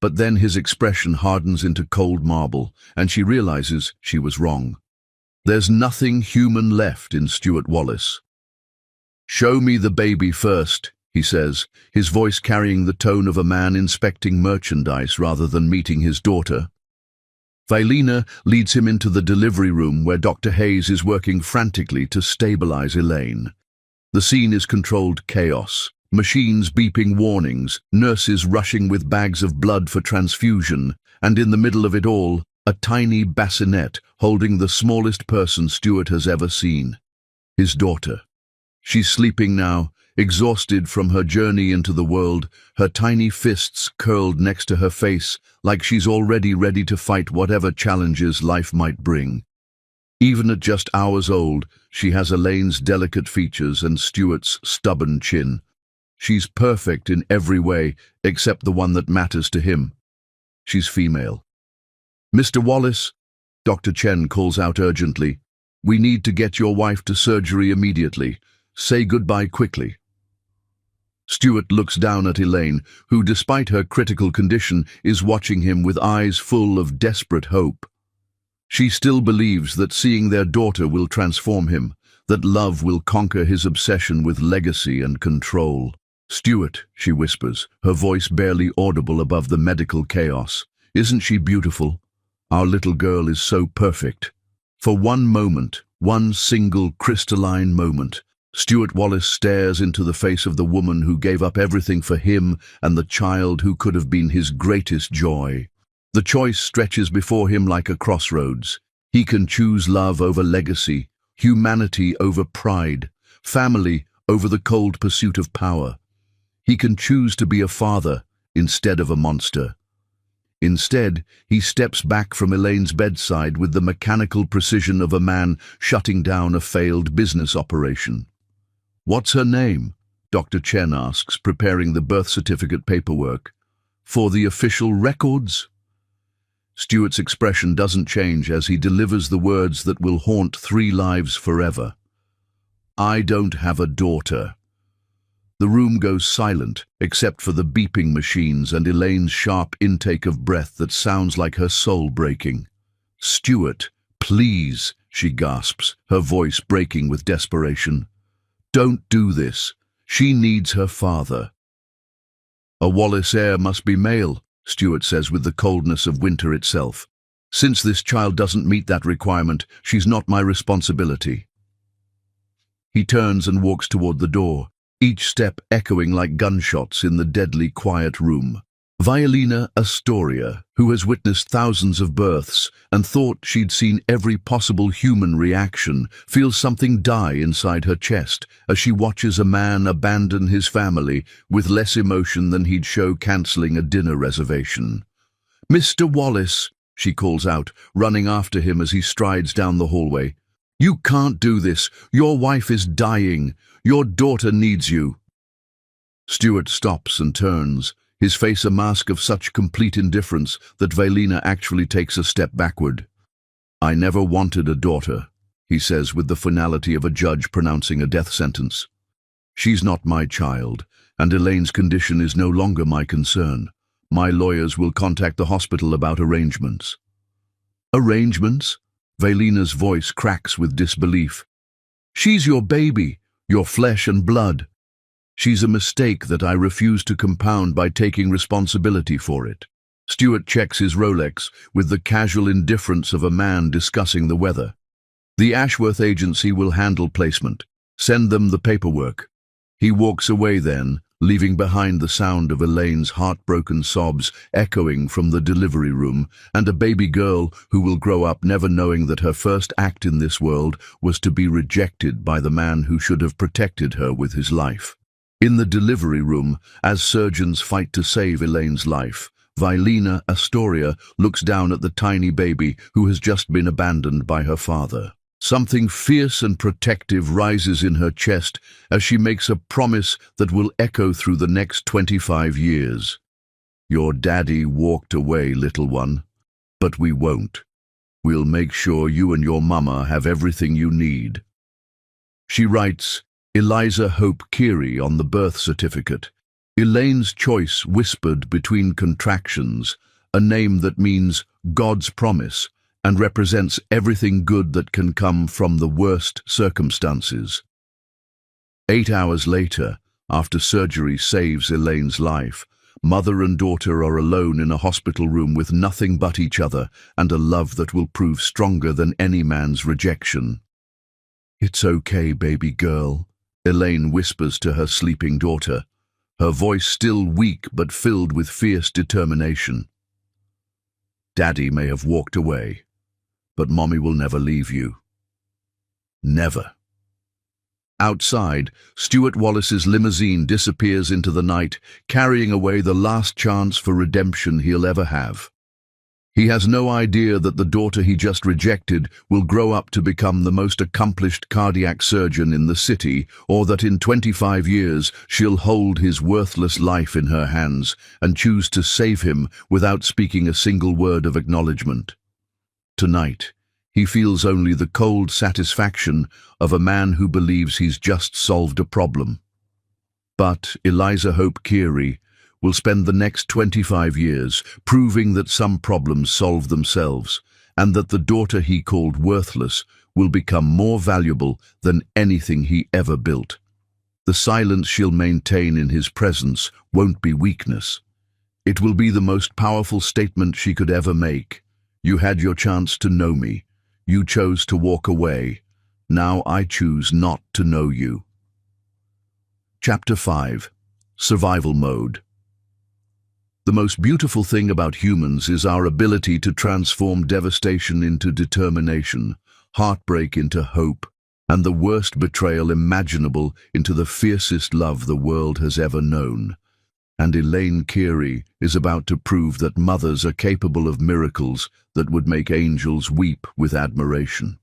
But then his expression hardens into cold marble, and she realizes she was wrong. There's nothing human left in Stuart Wallace. "Show me the baby first," he says, his voice carrying the tone of a man inspecting merchandise rather than meeting his daughter. Violina leads him into the delivery room where Dr. Hayes is working frantically to stabilize Elaine. The scene is controlled chaos. Machines beeping warnings, nurses rushing with bags of blood for transfusion, and in the middle of it all, a tiny bassinet holding the smallest person Stuart has ever seen. His daughter. She's sleeping now, exhausted from her journey into the world, her tiny fists curled next to her face like she's already ready to fight whatever challenges life might bring. Even at just hours old, she has Elaine's delicate features and Stuart's stubborn chin. She's perfect in every way except the one that matters to him. She's female. "Mr. Wallace," Dr. Chen calls out urgently, "we need to get your wife to surgery immediately. Say goodbye quickly." Stuart looks down at Elaine, who, despite her critical condition, is watching him with eyes full of desperate hope. She still believes that seeing their daughter will transform him, that love will conquer his obsession with legacy and control. "Stuart," she whispers, her voice barely audible above the medical chaos, "isn't she beautiful? Our little girl is so perfect." For one moment, one single crystalline moment, Stuart Wallace stares into the face of the woman who gave up everything for him and the child who could have been his greatest joy. The choice stretches before him like a crossroads. He can choose love over legacy, humanity over pride, family over the cold pursuit of power. He can choose to be a father instead of a monster. Instead, he steps back from Elaine's bedside with the mechanical precision of a man shutting down a failed business operation. "What's her name?" Dr. Chen asks, preparing the birth certificate paperwork. "For the official records?" Stuart's expression doesn't change as he delivers the words that will haunt 3 lives forever. "I don't have a daughter." The room goes silent, except for the beeping machines and Elaine's sharp intake of breath that sounds like her soul breaking. "Stuart, please," she gasps, her voice breaking with desperation. "Don't do this. She needs her father." "A Wallace heir must be male," Stuart says with the coldness of winter itself. "Since this child doesn't meet that requirement, she's not my responsibility." He turns and walks toward the door, each step echoing like gunshots in the deadly quiet room. Violina Astoria, who has witnessed thousands of births and thought she'd seen every possible human reaction, feels something die inside her chest as she watches a man abandon his family with less emotion than he'd show cancelling a dinner reservation. "Mr. Wallace," she calls out, running after him as he strides down the hallway. "You can't do this. Your wife is dying. Your daughter needs you." Stuart stops and turns, his face a mask of such complete indifference that Violina actually takes a step backward. "I never wanted a daughter," he says with the finality of a judge pronouncing a death sentence. "She's not my child, and Elaine's condition is no longer my concern. My lawyers will contact the hospital about arrangements." "Arrangements?" Violina's voice cracks with disbelief. "She's your baby, your flesh and blood. She's a mistake that I refuse to compound by taking responsibility for it." Stuart checks his Rolex with the casual indifference of a man discussing the weather. "The Ashworth agency will handle placement. Send them the paperwork." He walks away then, leaving behind the sound of Elaine's heartbroken sobs echoing from the delivery room, and a baby girl who will grow up never knowing that her first act in this world was to be rejected by the man who should have protected her with his life. In the delivery room, as surgeons fight to save Elaine's life, Vilena Astoria looks down at the tiny baby who has just been abandoned by her father. Something fierce and protective rises in her chest as she makes a promise that will echo through the next 25 years. Your daddy walked away, little one, but we won't. We'll make sure you and your mama have everything you need. She writes Eliza Hope Keary on the birth certificate. Elaine's choice whispered between contractions, a name that means God's promise and represents everything good that can come from the worst circumstances. 8 hours later, after surgery saves Elaine's life, mother and daughter are alone in a hospital room with nothing but each other and a love that will prove stronger than any man's rejection. "It's okay, baby girl," Elaine whispers to her sleeping daughter, her voice still weak but filled with fierce determination. "Daddy may have walked away, but Mommy will never leave you. Never." Outside, Stuart Wallace's limousine disappears into the night, carrying away the last chance for redemption he'll ever have. He has no idea that the daughter he just rejected will grow up to become the most accomplished cardiac surgeon in the city, or that in 25 years she'll hold his worthless life in her hands and choose to save him without speaking a single word of acknowledgement. Tonight, he feels only the cold satisfaction of a man who believes he's just solved a problem. But Eliza Hope Keary will spend the next 25 years proving that some problems solve themselves, and that the daughter he called worthless will become more valuable than anything he ever built. The silence she'll maintain in his presence won't be weakness. It will be the most powerful statement she could ever make. You had your chance to know me. You chose to walk away. Now I choose not to know you. Chapter 5. Survival Mode. The most beautiful thing about humans is our ability to transform devastation into determination, heartbreak into hope, and the worst betrayal imaginable into the fiercest love the world has ever known. And Elaine Keary is about to prove that mothers are capable of miracles that would make angels weep with admiration.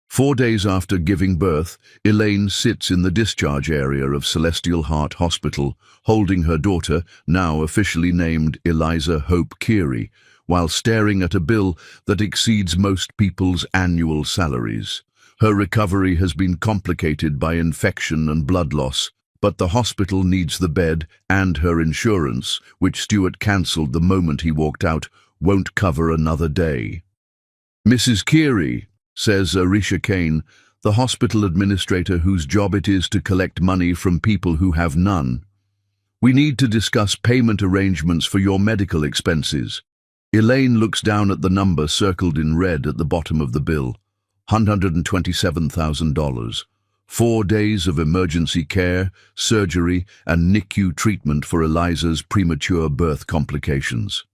4 days after giving birth, Elaine sits in the discharge area of Celestial Heart Hospital, holding her daughter, now officially named Eliza Hope Keary, while staring at a bill that exceeds most people's annual salaries. Her recovery has been complicated by infection and blood loss, but the hospital needs the bed, and her insurance, which Stuart cancelled the moment he walked out, won't cover another day. "Mrs. Keary," says Arisha Kane, the hospital administrator whose job it is to collect money from people who have none, "we need to discuss payment arrangements for your medical expenses." Elaine looks down at the number circled in red at the bottom of the bill. $127,000. 4 days of emergency care, surgery, and NICU treatment for Eliza's premature birth complications.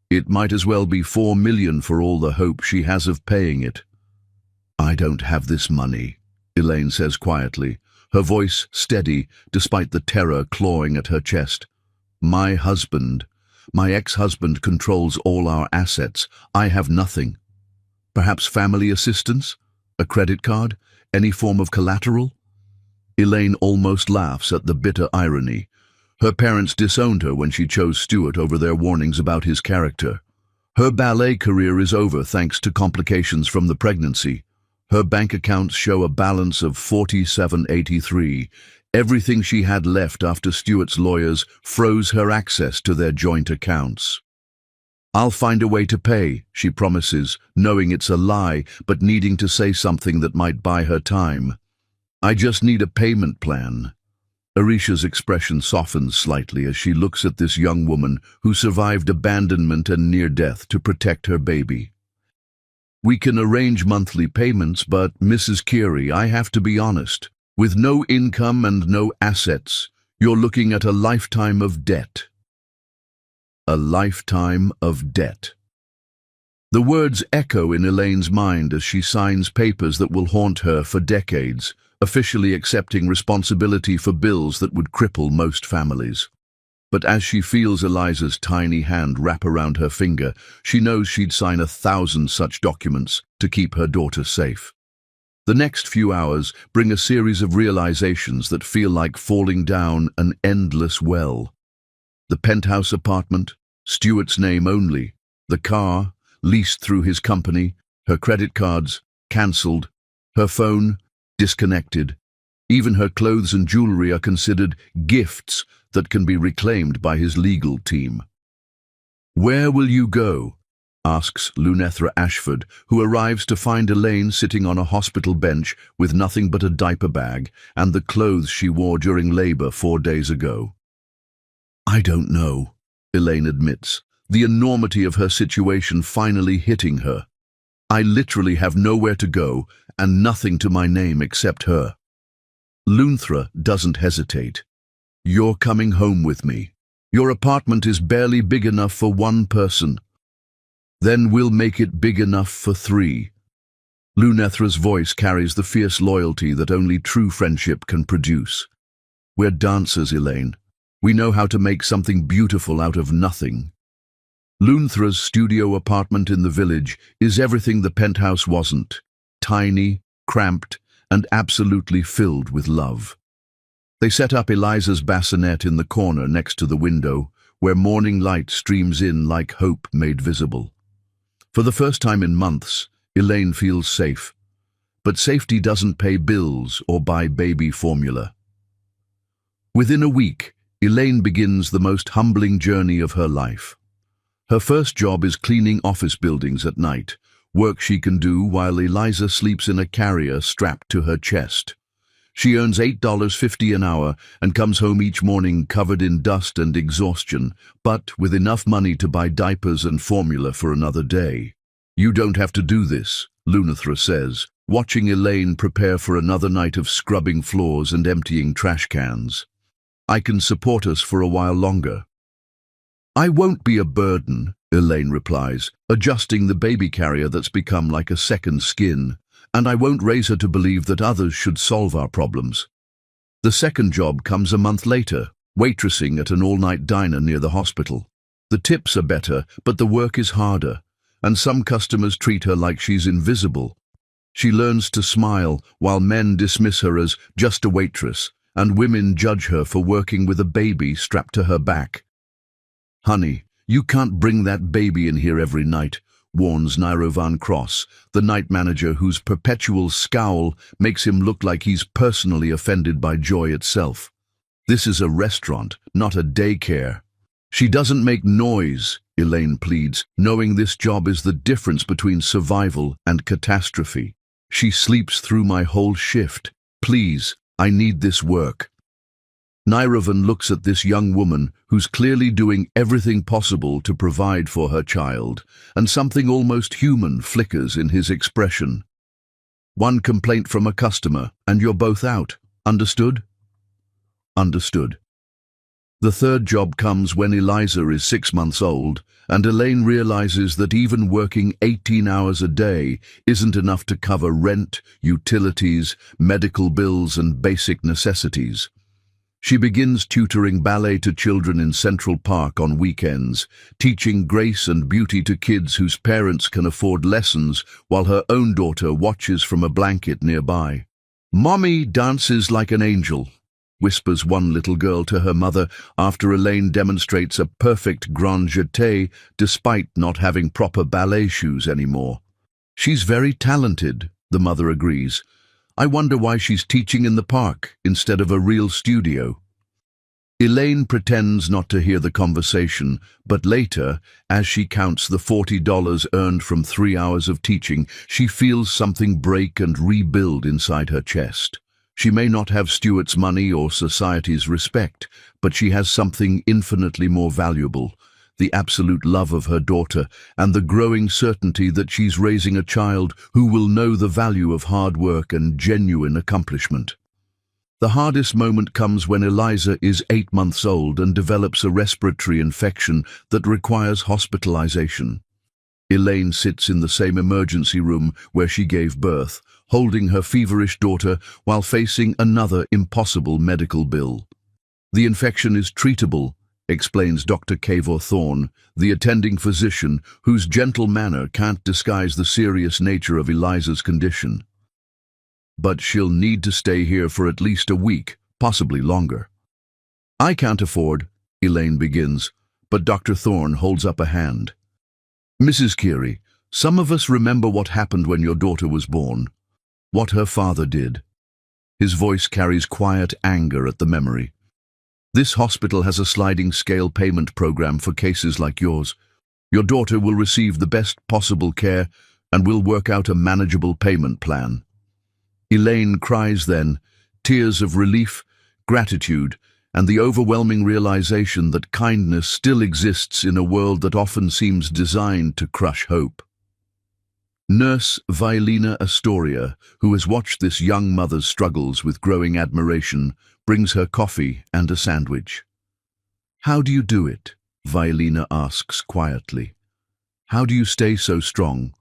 It might as well be $4 million for all the hope she has of paying it. "I don't have this money," Elaine says quietly, her voice steady despite the terror clawing at her chest. My ex-husband controls all our assets. I have nothing. Perhaps family assistance? A credit card? Any form of collateral?" Elaine almost laughs at the bitter irony. Her parents disowned her when she chose Stuart over their warnings about his character. Her ballet career is over thanks to complications from the pregnancy. Her bank accounts show a balance of $47.83. Everything she had left after Stuart's lawyers froze her access to their joint accounts. "I'll find a way to pay," she promises, knowing it's a lie, but needing to say something that might buy her time. "I just need a payment plan." Arisha's expression softens slightly as she looks at this young woman who survived abandonment and near death to protect her baby. "We can arrange monthly payments, but Mrs. Keary, I have to be honest. With no income and no assets, You're looking at a lifetime of debt. A lifetime of debt. The words echo in Elaine's mind as she signs papers that will haunt her for decades, officially accepting responsibility for bills that would cripple most families. But as she feels Eliza's tiny hand wrap around her finger, she knows she'd sign 1,000 such documents to keep her daughter safe. The next few hours bring a series of realizations that feel like falling down an endless well. The penthouse apartment, Stuart's name only, the car, leased through his company, her credit cards, cancelled, her phone, disconnected. Even her clothes and jewelry are considered gifts that can be reclaimed by his legal team. "Where will you go?" asks Lunethra Ashford, who arrives to find Elaine sitting on a hospital bench with nothing but a diaper bag and the clothes she wore during labor 4 days ago. "I don't know," Elaine admits, the enormity of her situation finally hitting her. "I literally have nowhere to go and nothing to my name except her." Lunethra doesn't hesitate. "You're coming home with me. Your apartment is barely big enough for 1 person. Then we'll make it big enough for 3. Lunethra's voice carries the fierce loyalty that only true friendship can produce. "We're dancers, Elaine. We know how to make something beautiful out of nothing." Lunethra's studio apartment in the village is everything the penthouse wasn't: tiny, cramped, and absolutely filled with love. They set up Eliza's bassinet in the corner next to the window, where morning light streams in like hope made visible. For the first time in months, Elaine feels safe. But safety doesn't pay bills or buy baby formula. Within a week, Elaine begins the most humbling journey of her life. Her first job is cleaning office buildings at night, work she can do while Eliza sleeps in a carrier strapped to her chest. She earns $8.50 an hour and comes home each morning covered in dust and exhaustion, but with enough money to buy diapers and formula for another day. "You don't have to do this," Lunethra says, watching Elaine prepare for another night of scrubbing floors and emptying trash cans. "I can support us for a while longer." "I won't be a burden," Elaine replies, adjusting the baby carrier that's become like a second skin. "And I won't raise her to believe that others should solve our problems." The second job comes a month later, waitressing at an all-night diner near the hospital. The tips are better, but the work is harder, and some customers treat her like she's invisible. She learns to smile while men dismiss her as just a waitress, and women judge her for working with a baby strapped to her back. "Honey, you can't bring that baby in here every night," warns Nairo Van Cross, the night manager whose perpetual scowl makes him look like he's personally offended by joy itself. "This is a restaurant, not a daycare." "She doesn't make noise," Elaine pleads, knowing this job is the difference between survival and catastrophe. "She sleeps through my whole shift. Please, I need this work." Nairovan looks at this young woman who's clearly doing everything possible to provide for her child, and something almost human flickers in his expression. "One complaint from a customer, and you're both out. Understood?" "Understood." The third job comes when Eliza is 6 months old, and Elaine realizes that even working 18 hours a day isn't enough to cover rent, utilities, medical bills, and basic necessities. She begins tutoring ballet to children in Central Park on weekends, teaching grace and beauty to kids whose parents can afford lessons while her own daughter watches from a blanket nearby. "Mommy dances like an angel," whispers one little girl to her mother after Elaine demonstrates a perfect grand jeté despite not having proper ballet shoes anymore. "She's very talented," the mother agrees. "I wonder why she's teaching in the park instead of a real studio." Elaine pretends not to hear the conversation, but later, as she counts the $40 earned from 3 hours of teaching, she feels something break and rebuild inside her chest. She may not have Stuart's money or society's respect, but she has something infinitely more valuable: the absolute love of her daughter and the growing certainty that she's raising a child who will know the value of hard work and genuine accomplishment. The hardest moment comes when Eliza is 8 months old and develops a respiratory infection that requires hospitalization. Elaine sits in the same emergency room where she gave birth, holding her feverish daughter while facing another impossible medical bill. The infection is treatable, explains Dr. Cavor Thorne, the attending physician whose gentle manner can't disguise the serious nature of Eliza's condition. But she'll need to stay here for at least a week, possibly longer. I can't afford, Elaine begins, but Dr. Thorne holds up a hand. Mrs. Keary, some of us remember what happened when your daughter was born, what her father did. His voice carries quiet anger at the memory. This hospital has a sliding scale payment program for cases like yours. Your daughter will receive the best possible care and we'll work out a manageable payment plan. Elaine cries then, tears of relief, gratitude, and the overwhelming realization that kindness still exists in a world that often seems designed to crush hope. Nurse Violina Astoria, who has watched this young mother's struggles with growing admiration, brings her coffee and a sandwich. How do you do it? Violina asks quietly. How do you stay so strong?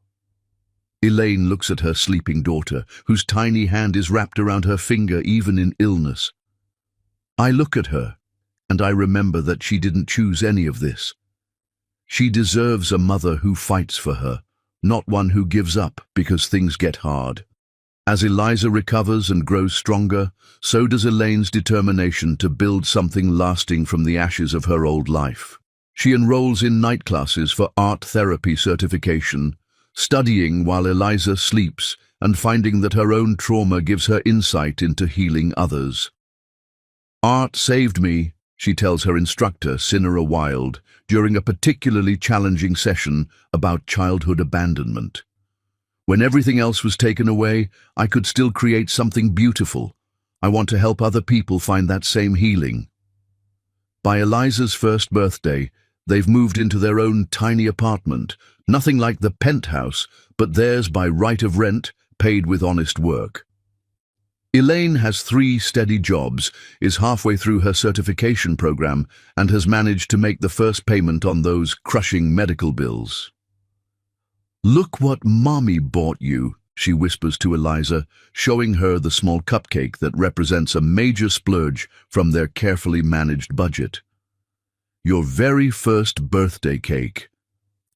Elaine looks at her sleeping daughter, whose tiny hand is wrapped around her finger even in illness. I look at her, and I remember that she didn't choose any of this. She deserves a mother who fights for her, not one who gives up because things get hard. As Eliza recovers and grows stronger, so does Elaine's determination to build something lasting from the ashes of her old life. She enrolls in night classes for art therapy certification, studying while Eliza sleeps and finding that her own trauma gives her insight into healing others. Art saved me, she tells her instructor, Cinera Wild, during a particularly challenging session about childhood abandonment. When everything else was taken away, I could still create something beautiful. I want to help other people find that same healing. By Eliza's first birthday, they've moved into their own tiny apartment, nothing like the penthouse, but theirs by right of rent, paid with honest work. Elaine has 3 steady jobs, is halfway through her certification program, and has managed to make the first payment on those crushing medical bills. Look what Mommy bought you, she whispers to Eliza, showing her the small cupcake that represents a major splurge from their carefully managed budget. Your very first birthday cake.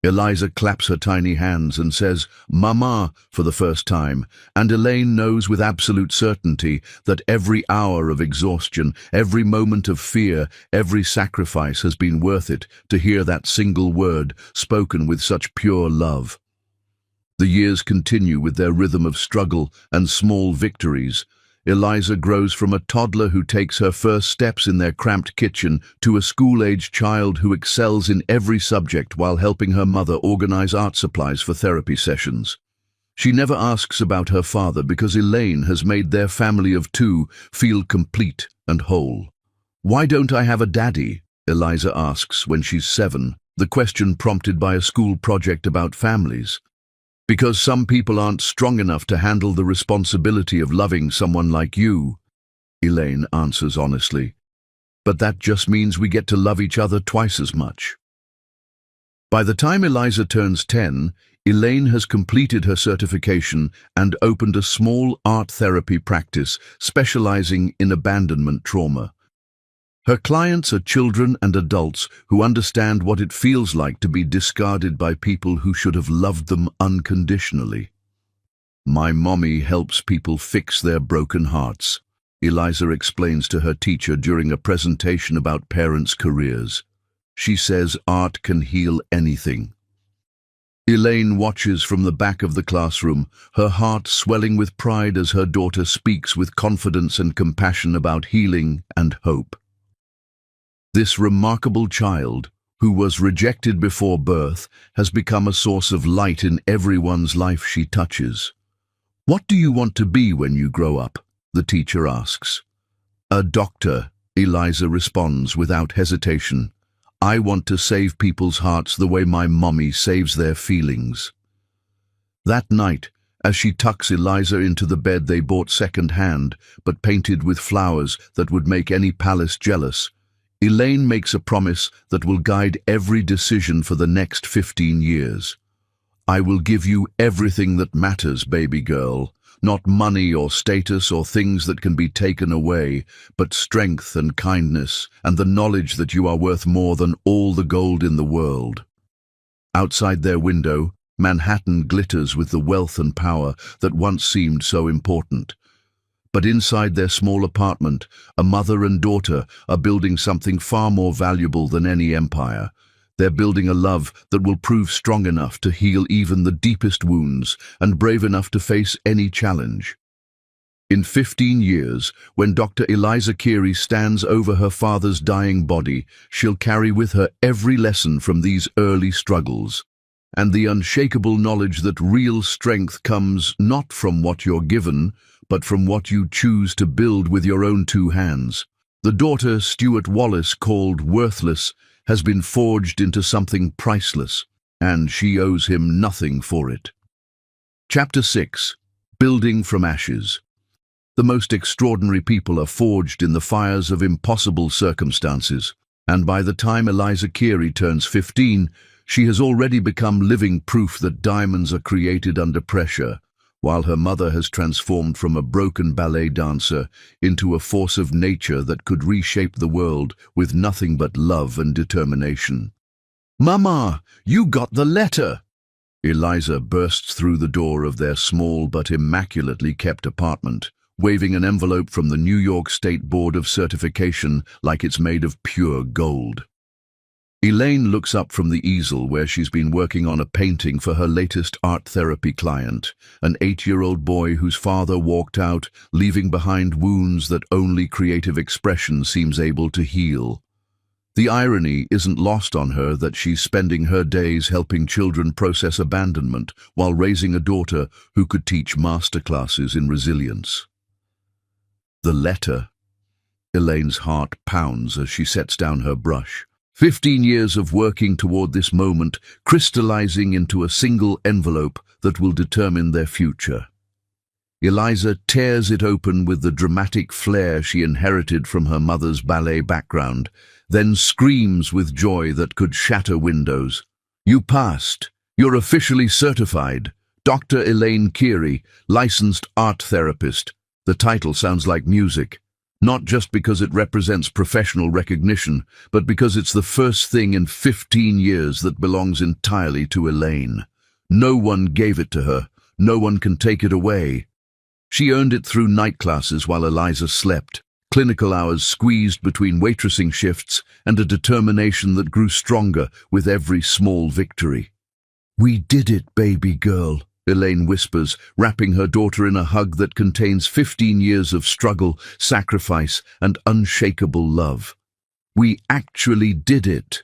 Eliza claps her tiny hands and says, Mama, for the first time, and Elaine knows with absolute certainty that every hour of exhaustion, every moment of fear, every sacrifice has been worth it to hear that single word spoken with such pure love. The years continue with their rhythm of struggle and small victories. Eliza grows from a toddler who takes her first steps in their cramped kitchen to a school-age child who excels in every subject while helping her mother organize art supplies for therapy sessions. She never asks about her father because Elaine has made their family of 2 feel complete and whole. Why don't I have a daddy? Eliza asks when she's 7, the question prompted by a school project about families. Because some people aren't strong enough to handle the responsibility of loving someone like you, Elaine answers honestly. But that just means we get to love each other twice as much. By the time Eliza turns 10, Elaine has completed her certification and opened a small art therapy practice specializing in abandonment trauma. Her clients are children and adults who understand what it feels like to be discarded by people who should have loved them unconditionally. My mommy helps people fix their broken hearts, Eliza explains to her teacher during a presentation about parents' careers. She says art can heal anything. Elaine watches from the back of the classroom, her heart swelling with pride as her daughter speaks with confidence and compassion about healing and hope. This remarkable child, who was rejected before birth, has become a source of light in everyone's life she touches. What do you want to be when you grow up? The teacher asks. A doctor, Eliza responds without hesitation. I want to save people's hearts the way my mommy saves their feelings. That night, as she tucks Eliza into the bed they bought second-hand, but painted with flowers that would make any palace jealous. Elaine makes a promise that will guide every decision for the next 15 years. "I will give you everything that matters, baby girl. Not money or status or things that can be taken away, but strength and kindness and the knowledge that you are worth more than all the gold in the world." Outside their window, Manhattan glitters with the wealth and power that once seemed so important. But inside their small apartment, a mother and daughter are building something far more valuable than any empire. They're building a love that will prove strong enough to heal even the deepest wounds and brave enough to face any challenge. In 15 years, when Dr. Eliza Carey stands over her father's dying body, she'll carry with her every lesson from these early struggles, and the unshakable knowledge that real strength comes not from what you're given, but from what you choose to build with your own two hands. The daughter Stuart Wallace called worthless has been forged into something priceless, and she owes him nothing for it. Chapter 6. Building from Ashes. The most extraordinary people are forged in the fires of impossible circumstances, and by the time Eliza Carey turns 15, she has already become living proof that diamonds are created under pressure, while her mother has transformed from a broken ballet dancer into a force of nature that could reshape the world with nothing but love and determination. "Mama, you got the letter!" Eliza bursts through the door of their small but immaculately kept apartment, waving an envelope from the New York State Board of Certification like it's made of pure gold. Elaine looks up from the easel where she's been working on a painting for her latest art therapy client, an 8-year-old boy whose father walked out, leaving behind wounds that only creative expression seems able to heal. The irony isn't lost on her that she's spending her days helping children process abandonment while raising a daughter who could teach masterclasses in resilience. The letter. Elaine's heart pounds as she sets down her brush. 15 years of working toward this moment, crystallizing into a single envelope that will determine their future. Eliza tears it open with the dramatic flair she inherited from her mother's ballet background, then screams with joy that could shatter windows. "You passed. You're officially certified. Dr. Elaine Carey, licensed art therapist." The title sounds like music. Not just because it represents professional recognition, but because it's the first thing in 15 years that belongs entirely to Elaine. No one gave it to her. No one can take it away. She earned it through night classes while Eliza slept, clinical hours squeezed between waitressing shifts, and a determination that grew stronger with every small victory. "We did it, baby girl," Elaine whispers, wrapping her daughter in a hug that contains 15 years of struggle, sacrifice, and unshakable love. "We actually did it."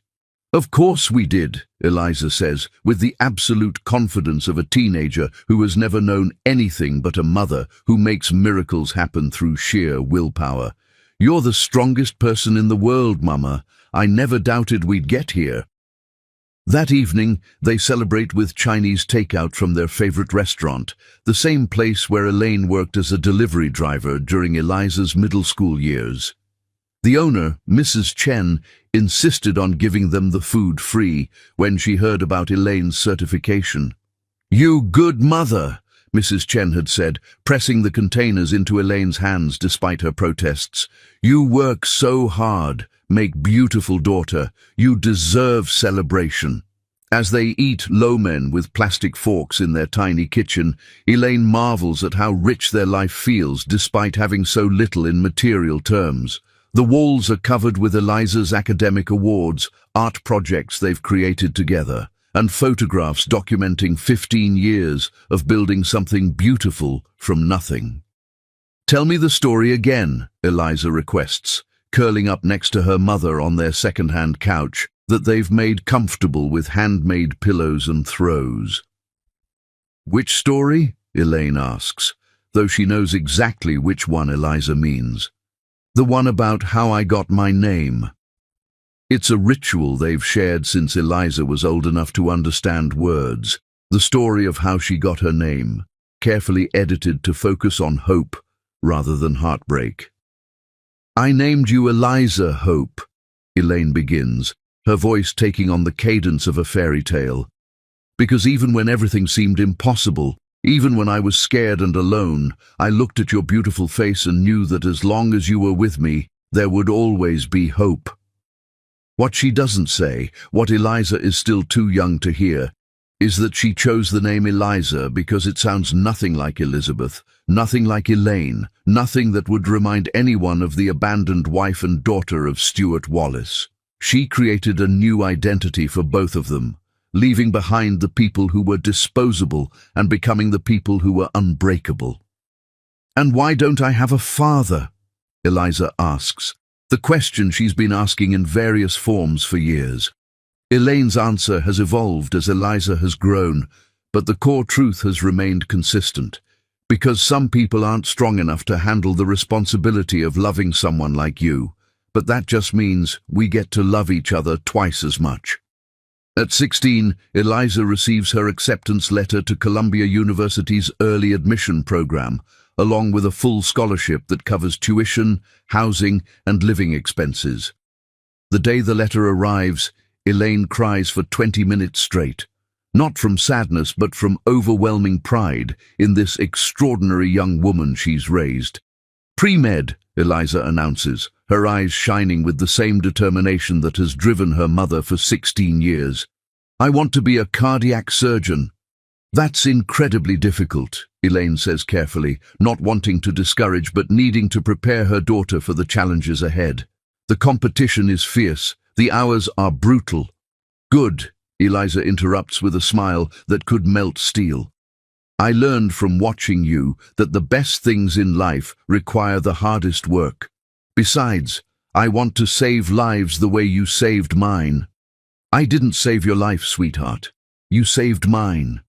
"Of course we did," Eliza says, with the absolute confidence of a teenager who has never known anything but a mother who makes miracles happen through sheer willpower. "You're the strongest person in the world, Mama. I never doubted we'd get here." That evening, they celebrate with Chinese takeout from their favorite restaurant, the same place where Elaine worked as a delivery driver during Eliza's middle school years. The owner, Mrs. Chen, insisted on giving them the food free when she heard about Elaine's certification. "You good mother," Mrs. Chen had said, pressing the containers into Elaine's hands despite her protests. "You work so hard. Make beautiful daughter. You deserve celebration." As they eat lo mein with plastic forks in their tiny kitchen, Elaine marvels at how rich their life feels despite having so little in material terms. The walls are covered with Eliza's academic awards, art projects they've created together, and photographs documenting 15 years of building something beautiful from nothing. "Tell me the story again," Eliza requests, curling up next to her mother on their second-hand couch that they've made comfortable with handmade pillows and throws. "Which story?" Elaine asks, though she knows exactly which one Eliza means. "The one about how I got my name." It's a ritual they've shared since Eliza was old enough to understand words, the story of how she got her name. carefully edited to focus on hope rather than heartbreak. "I named you Eliza Hope," Elaine begins, her voice taking on the cadence of a fairy tale. "Because even when everything seemed impossible, even when I was scared and alone, I looked at your beautiful face and knew that as long as you were with me, there would always be hope." What she doesn't say, what Eliza is still too young to hear, is that she chose the name Eliza because it sounds nothing like Elizabeth, nothing like Elaine, nothing that would remind anyone of the abandoned wife and daughter of Stuart Wallace. She created a new identity for both of them, leaving behind the people who were disposable and becoming the people who were unbreakable. "And why don't I have a father?" Eliza asks, the question she's been asking in various forms for years. Elaine's answer has evolved as Eliza has grown, but the core truth has remained consistent. Because some people aren't strong enough to handle the responsibility of loving someone like you, but that just means we get to love each other twice as much. At 16, Eliza receives her acceptance letter to Columbia University's early admission program, along with a full scholarship that covers tuition, housing, and living expenses. The day the letter arrives, Elaine cries for 20 minutes straight, not from sadness but from overwhelming pride in this extraordinary young woman she's raised. "Pre-med," Eliza announces, her eyes shining with the same determination that has driven her mother for 16 years. "I want to be a cardiac surgeon." "That's incredibly difficult," Elaine says carefully, not wanting to discourage but needing to prepare her daughter for the challenges ahead. "The competition is fierce. The hours are brutal." "Good," Eliza interrupts with a smile that could melt steel. "I learned from watching you that the best things in life require the hardest work. Besides, I want to save lives the way you saved mine." "I didn't save your life, sweetheart. You saved mine."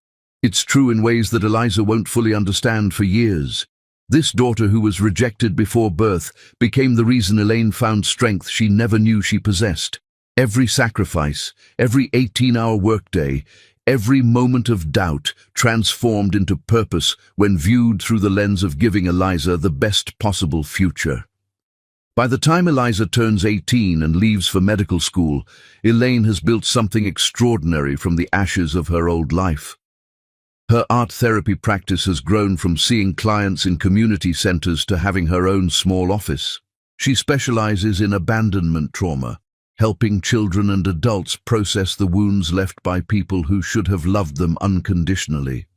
It's true in ways that Eliza won't fully understand for years. This daughter who was rejected before birth became the reason Elaine found strength she never knew she possessed. Every sacrifice, every 18-hour workday, every moment of doubt transformed into purpose when viewed through the lens of giving Eliza the best possible future. By the time Eliza turns 18 and leaves for medical school, Elaine has built something extraordinary from the ashes of her old life. Her art therapy practice has grown from seeing clients in community centers to having her own small office. She specializes in abandonment trauma, helping children and adults process the wounds left by people who should have loved them unconditionally.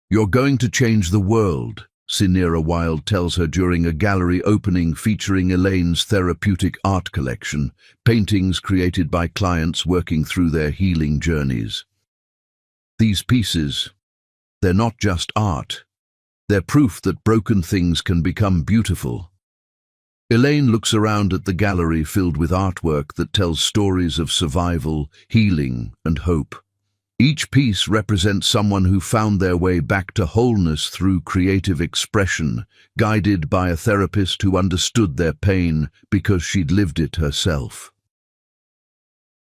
"You're going to change the world," Sinera Wilde tells her during a gallery opening featuring Elaine's therapeutic art collection, paintings created by clients working through their healing journeys. These pieces, they're not just art. They're proof that broken things can become beautiful. Elaine looks around at the gallery filled with artwork that tells stories of survival, healing, and hope. Each piece represents someone who found their way back to wholeness through creative expression, guided by a therapist who understood their pain because she'd lived it herself.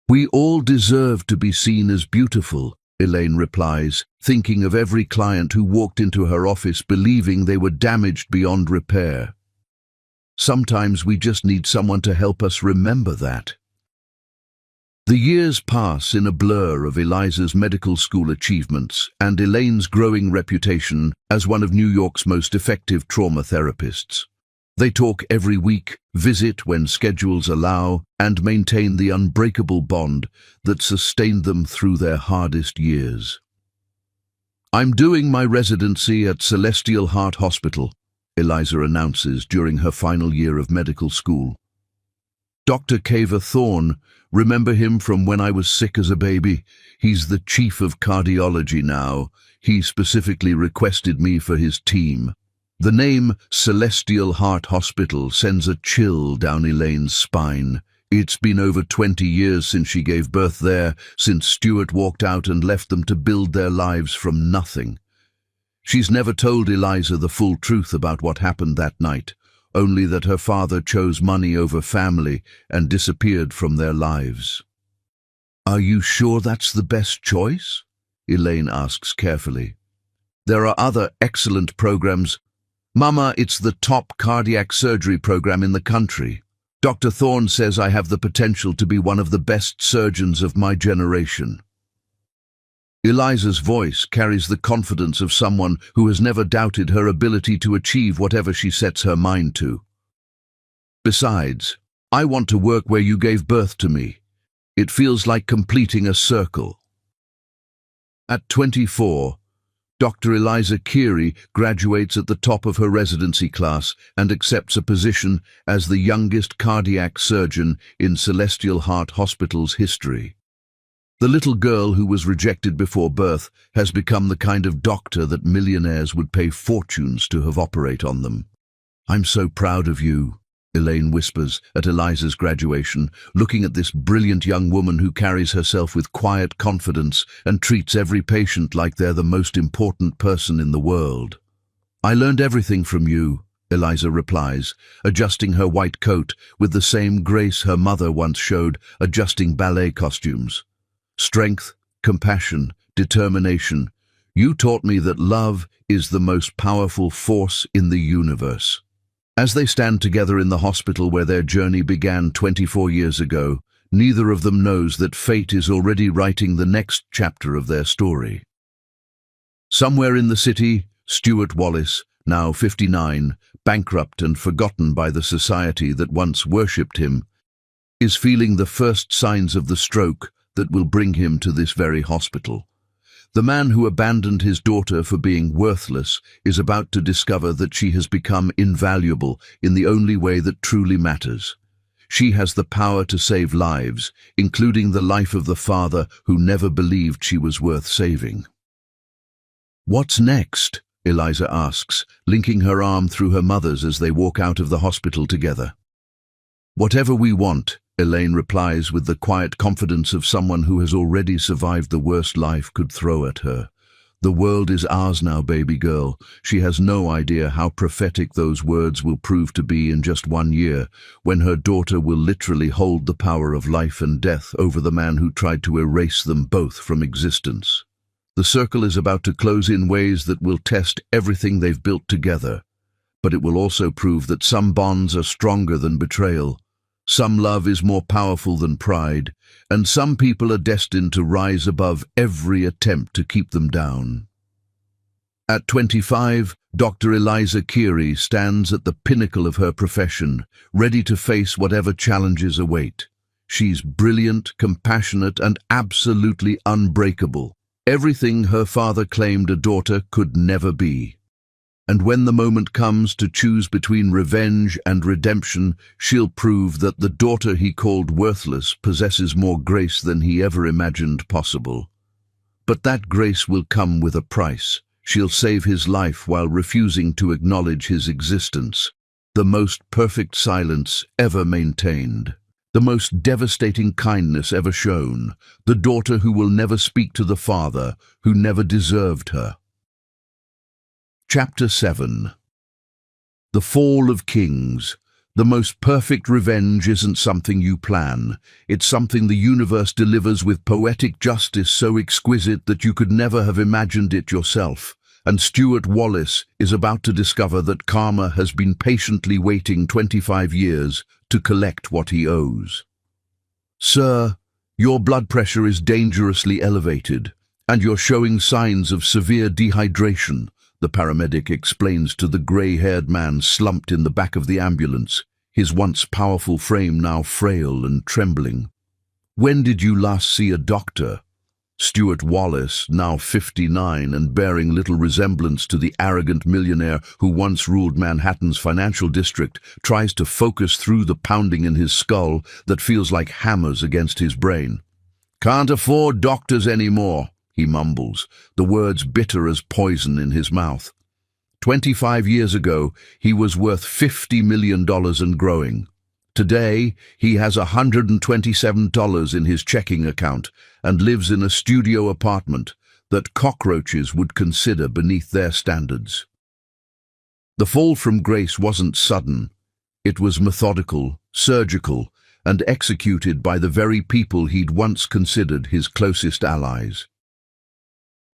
"We all deserve to be seen as beautiful," Elaine replies, thinking of every client who walked into her office believing they were damaged beyond repair. Sometimes we just need someone to help us remember that. The years pass in a blur of Eliza's medical school achievements and Elaine's growing reputation as one of New York's most effective trauma therapists. They talk every week, visit when schedules allow, and maintain the unbreakable bond that sustained them through their hardest years. "I'm doing my residency at Celestial Heart Hospital," Eliza announces during her final year of medical school. "Dr. Kava Thorne, remember him from when I was sick as a baby? He's the chief of cardiology now. He specifically requested me for his team." The name Celestial Heart Hospital sends a chill down Elaine's spine. It's been over 20 years since she gave birth there, since Stuart walked out and left them to build their lives from nothing. She's never told Eliza the full truth about what happened that night, only that her father chose money over family and disappeared from their lives. "Are you sure that's the best choice?" Elaine asks carefully. There are other excellent programs. Mama, it's the top cardiac surgery program in the country. Dr. Thorne says I have the potential to be one of the best surgeons of my generation. Eliza's voice carries the confidence of someone who has never doubted her ability to achieve whatever she sets her mind to. Besides, I want to work where you gave birth to me. It feels like completing a circle. At 24, Dr. Eliza Keary graduates at the top of her residency class and accepts a position as the youngest cardiac surgeon in Celestial Heart Hospital's history. The little girl who was rejected before birth has become the kind of doctor that millionaires would pay fortunes to have operate on them. "I'm so proud of you," Elaine whispers at Eliza's graduation, looking at this brilliant young woman who carries herself with quiet confidence and treats every patient like they're the most important person in the world. "I learned everything from you," Eliza replies, adjusting her white coat with the same grace her mother once showed adjusting ballet costumes. "Strength, compassion, determination. You taught me that love is the most powerful force in the universe." As they stand together in the hospital where their journey began 24 years ago, neither of them knows that fate is already writing the next chapter of their story. Somewhere in the city, Stuart Wallace, now 59, bankrupt and forgotten by the society that once worshipped him, is feeling the first signs of the stroke that will bring him to this very hospital. The man who abandoned his daughter for being worthless is about to discover that she has become invaluable in the only way that truly matters. She has the power to save lives, including the life of the father who never believed she was worth saving. "What's next?" Eliza asks, linking her arm through her mother's as they walk out of the hospital together. "Whatever we want," Elaine replies with the quiet confidence of someone who has already survived the worst life could throw at her. "The world is ours now, baby girl." She has no idea how prophetic those words will prove to be in just 1 year, when her daughter will literally hold the power of life and death over the man who tried to erase them both from existence. The circle is about to close in ways that will test everything they've built together, but it will also prove that some bonds are stronger than betrayal. Some love is more powerful than pride, and some people are destined to rise above every attempt to keep them down. At 25, Dr. Eliza Keary stands at the pinnacle of her profession, ready to face whatever challenges await. She's brilliant, compassionate, and absolutely unbreakable. Everything her father claimed a daughter could never be. And when the moment comes to choose between revenge and redemption, she'll prove that the daughter he called worthless possesses more grace than he ever imagined possible. But that grace will come with a price. She'll save his life while refusing to acknowledge his existence. The most perfect silence ever maintained. The most devastating kindness ever shown. The daughter who will never speak to the father who never deserved her. Chapter 7. The Fall of Kings. The most perfect revenge isn't something you plan. It's something the universe delivers with poetic justice so exquisite that you could never have imagined it yourself. And Stuart Wallace is about to discover that karma has been patiently waiting 25 years to collect what he owes. "Sir, your blood pressure is dangerously elevated, and you're showing signs of severe dehydration," the paramedic explains to the grey-haired man slumped in the back of the ambulance, his once powerful frame now frail and trembling. "When did you last see a doctor?" Stuart Wallace, now 59 and bearing little resemblance to the arrogant millionaire who once ruled Manhattan's financial district, tries to focus through the pounding in his skull that feels like hammers against his brain. "Can't afford doctors anymore," he mumbles, the words bitter as poison in his mouth. 25 years ago, he was worth $50 million and growing. Today, he has $127 in his checking account and lives in a studio apartment that cockroaches would consider beneath their standards. The fall from grace wasn't sudden. It was methodical, surgical, and executed by the very people he'd once considered his closest allies.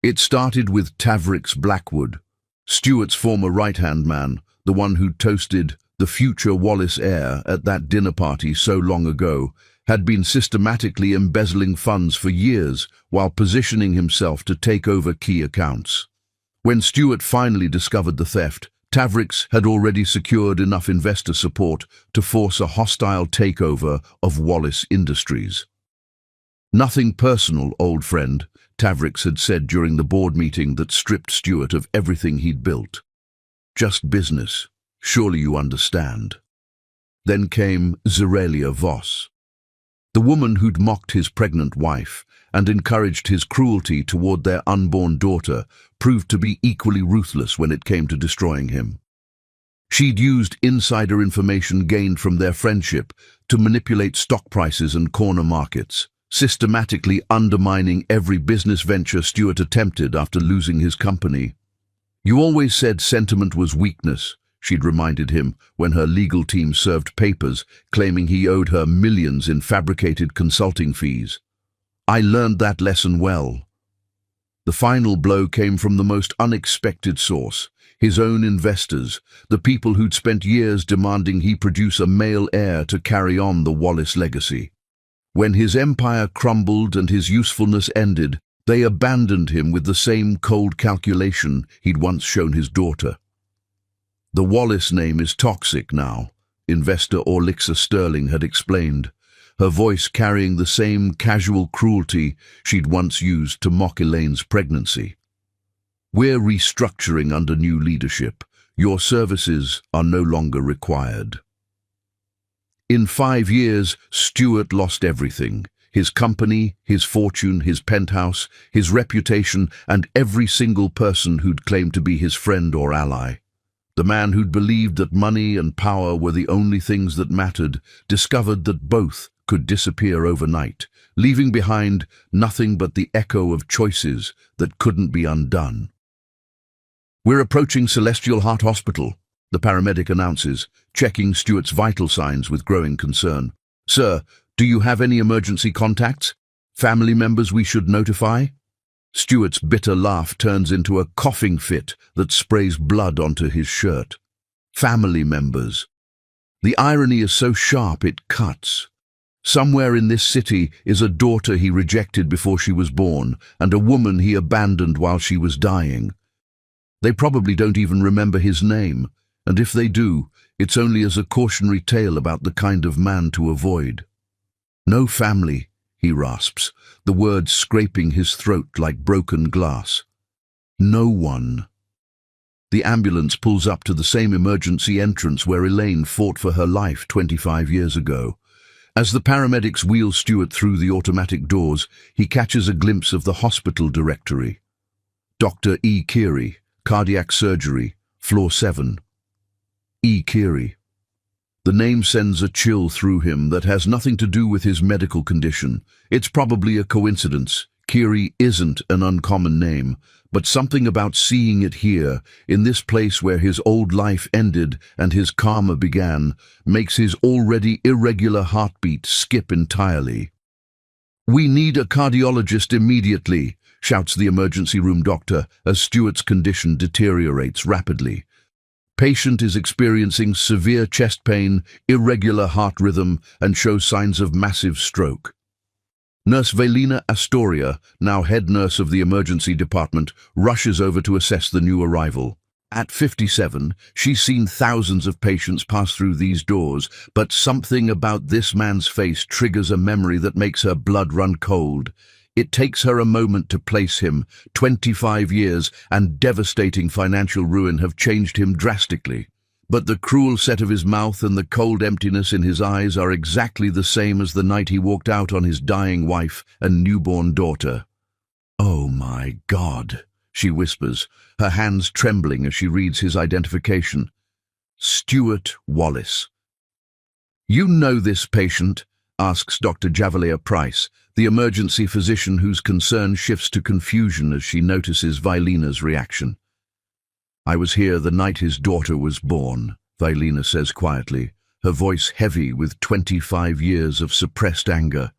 It started with Tavrix Blackwood, Stuart's former right-hand man, the one who toasted the future Wallace heir at that dinner party so long ago, had been systematically embezzling funds for years while positioning himself to take over key accounts. When Stuart finally discovered the theft, Tavrix had already secured enough investor support to force a hostile takeover of Wallace Industries. "Nothing personal, old friend," Tavrix had said during the board meeting that stripped Stuart of everything he'd built. "Just business. Surely you understand." Then came Zerelia Voss, the woman who'd mocked his pregnant wife and encouraged his cruelty toward their unborn daughter, proved to be equally ruthless when it came to destroying him. She'd used insider information gained from their friendship to manipulate stock prices and corner markets, systematically undermining every business venture Stuart attempted after losing his company. "You always said sentiment was weakness," she'd reminded him when her legal team served papers claiming he owed her millions in fabricated consulting fees. "I learned that lesson well." The final blow came from the most unexpected source, his own investors, the people who'd spent years demanding he produce a male heir to carry on the Wallace legacy. When his empire crumbled and his usefulness ended, they abandoned him with the same cold calculation he'd once shown his daughter. "The Wallace name is toxic now," investor Orlixa Sterling had explained, her voice carrying the same casual cruelty she'd once used to mock Elaine's pregnancy. "We're restructuring under new leadership. Your services are no longer required." In 5 years, Stuart lost everything: his company, his fortune, his penthouse, his reputation, and every single person who'd claimed to be his friend or ally. The man who'd believed that money and power were the only things that mattered discovered that both could disappear overnight, leaving behind nothing but the echo of choices that couldn't be undone. "We're approaching Celestial Heart Hospital," the paramedic announces, checking Stuart's vital signs with growing concern. "Sir, do you have any emergency contacts? Family members we should notify?" Stuart's bitter laugh turns into a coughing fit that sprays blood onto his shirt. Family members. The irony is so sharp it cuts. Somewhere in this city is a daughter he rejected before she was born, and a woman he abandoned while she was dying. They probably don't even remember his name, and if they do, it's only as a cautionary tale about the kind of man to avoid. "No family," he rasps, the words scraping his throat like broken glass. "No one." The ambulance pulls up to the same emergency entrance where Elaine fought for her life 25 years ago. As the paramedics wheel Stuart through the automatic doors, he catches a glimpse of the hospital directory. Dr. E. Keary, cardiac surgery, floor 7. E. Keary. The name sends a chill through him that has nothing to do with his medical condition. It's probably a coincidence. Keary isn't an uncommon name, but something about seeing it here, in this place where his old life ended and his karma began, makes his already irregular heartbeat skip entirely. "We need a cardiologist immediately," shouts the emergency room doctor as Stuart's condition deteriorates rapidly. Patient is experiencing severe chest pain, irregular heart rhythm, and shows signs of massive stroke. Nurse Vailina Astoria, now head nurse of the emergency department, rushes over to assess the new arrival. At 57, she's seen thousands of patients pass through these doors, but something about this man's face triggers a memory that makes her blood run cold. It takes her a moment to place him. 25 years and devastating financial ruin have changed him drastically. But the cruel set of his mouth and the cold emptiness in his eyes are exactly the same as the night he walked out on his dying wife and newborn daughter. "Oh my God," she whispers, her hands trembling as she reads his identification. "Stuart Wallace." "You know this patient?" asks Dr. Javalea Price, the emergency physician whose concern shifts to confusion as she notices Vailina's reaction. "I was here the night his daughter was born," Vailina says quietly, her voice heavy with 25 years of suppressed anger.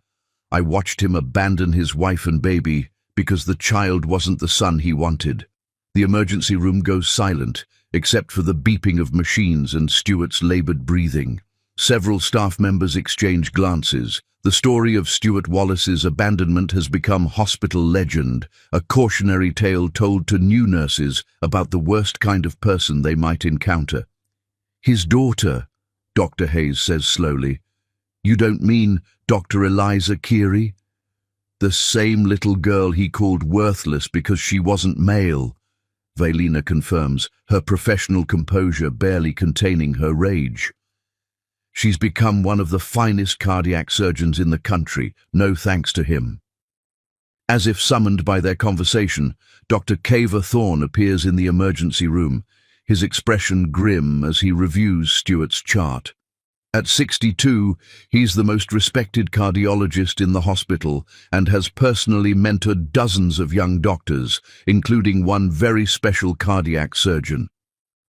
"I watched him abandon his wife and baby, because the child wasn't the son he wanted. The emergency room goes silent, except for the beeping of machines and Stuart's labored breathing. Several staff members exchange glances. The story of Stuart Wallace's abandonment has become hospital legend, a cautionary tale told to new nurses about the worst kind of person they might encounter. "His daughter," Dr. Hayes says slowly. "You don't mean Dr. Eliza Keary?" "The same little girl he called worthless because she wasn't male," Vailina confirms, her professional composure barely containing her rage. "She's become one of the finest cardiac surgeons in the country, no thanks to him." As if summoned by their conversation, Dr. Caver Thorne appears in the emergency room, his expression grim as he reviews Stuart's chart. At 62, he's the most respected cardiologist in the hospital and has personally mentored dozens of young doctors, including one very special cardiac surgeon.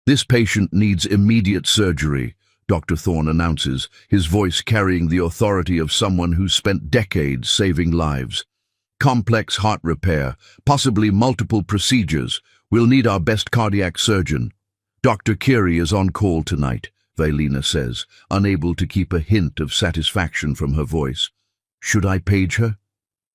"This patient needs immediate surgery," Dr. Thorne announces, his voice carrying the authority of someone who's spent decades saving lives. "Complex heart repair, possibly multiple procedures. We'll need our best cardiac surgeon." "Dr. Keary is on call tonight," Vailina says, unable to keep a hint of satisfaction from her voice. "Should I page her?"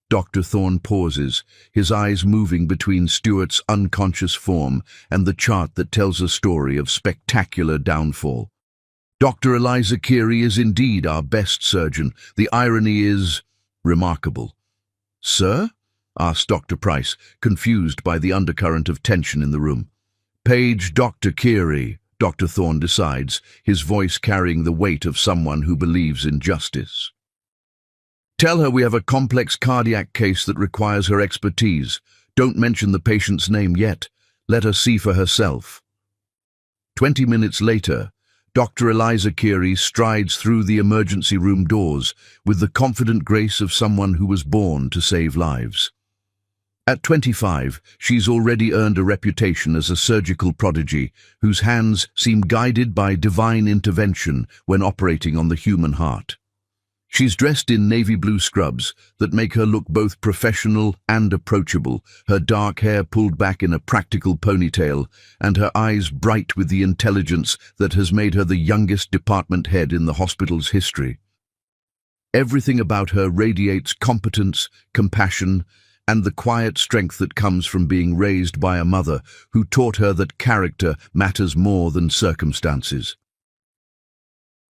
Dr. Thorne pauses, his eyes moving between Stuart's unconscious form and the chart that tells a story of spectacular downfall. "Dr. Eliza Keary is indeed our best surgeon. The irony is remarkable." "Sir?" asked Dr. Price, confused by the undercurrent of tension in the room. "Page Dr. Keary," Dr. Thorne decides, his voice carrying the weight of someone who believes in justice. "Tell her we have a complex cardiac case that requires her expertise. Don't mention the patient's name yet. Let her see for herself." 20 minutes later, Dr. Eliza Keary strides through the emergency room doors with the confident grace of someone who was born to save lives. At 25, she's already earned a reputation as a surgical prodigy whose hands seem guided by divine intervention when operating on the human heart. She's dressed in navy blue scrubs that make her look both professional and approachable, her dark hair pulled back in a practical ponytail, and her eyes bright with the intelligence that has made her the youngest department head in the hospital's history. Everything about her radiates competence, compassion, and the quiet strength that comes from being raised by a mother who taught her that character matters more than circumstances.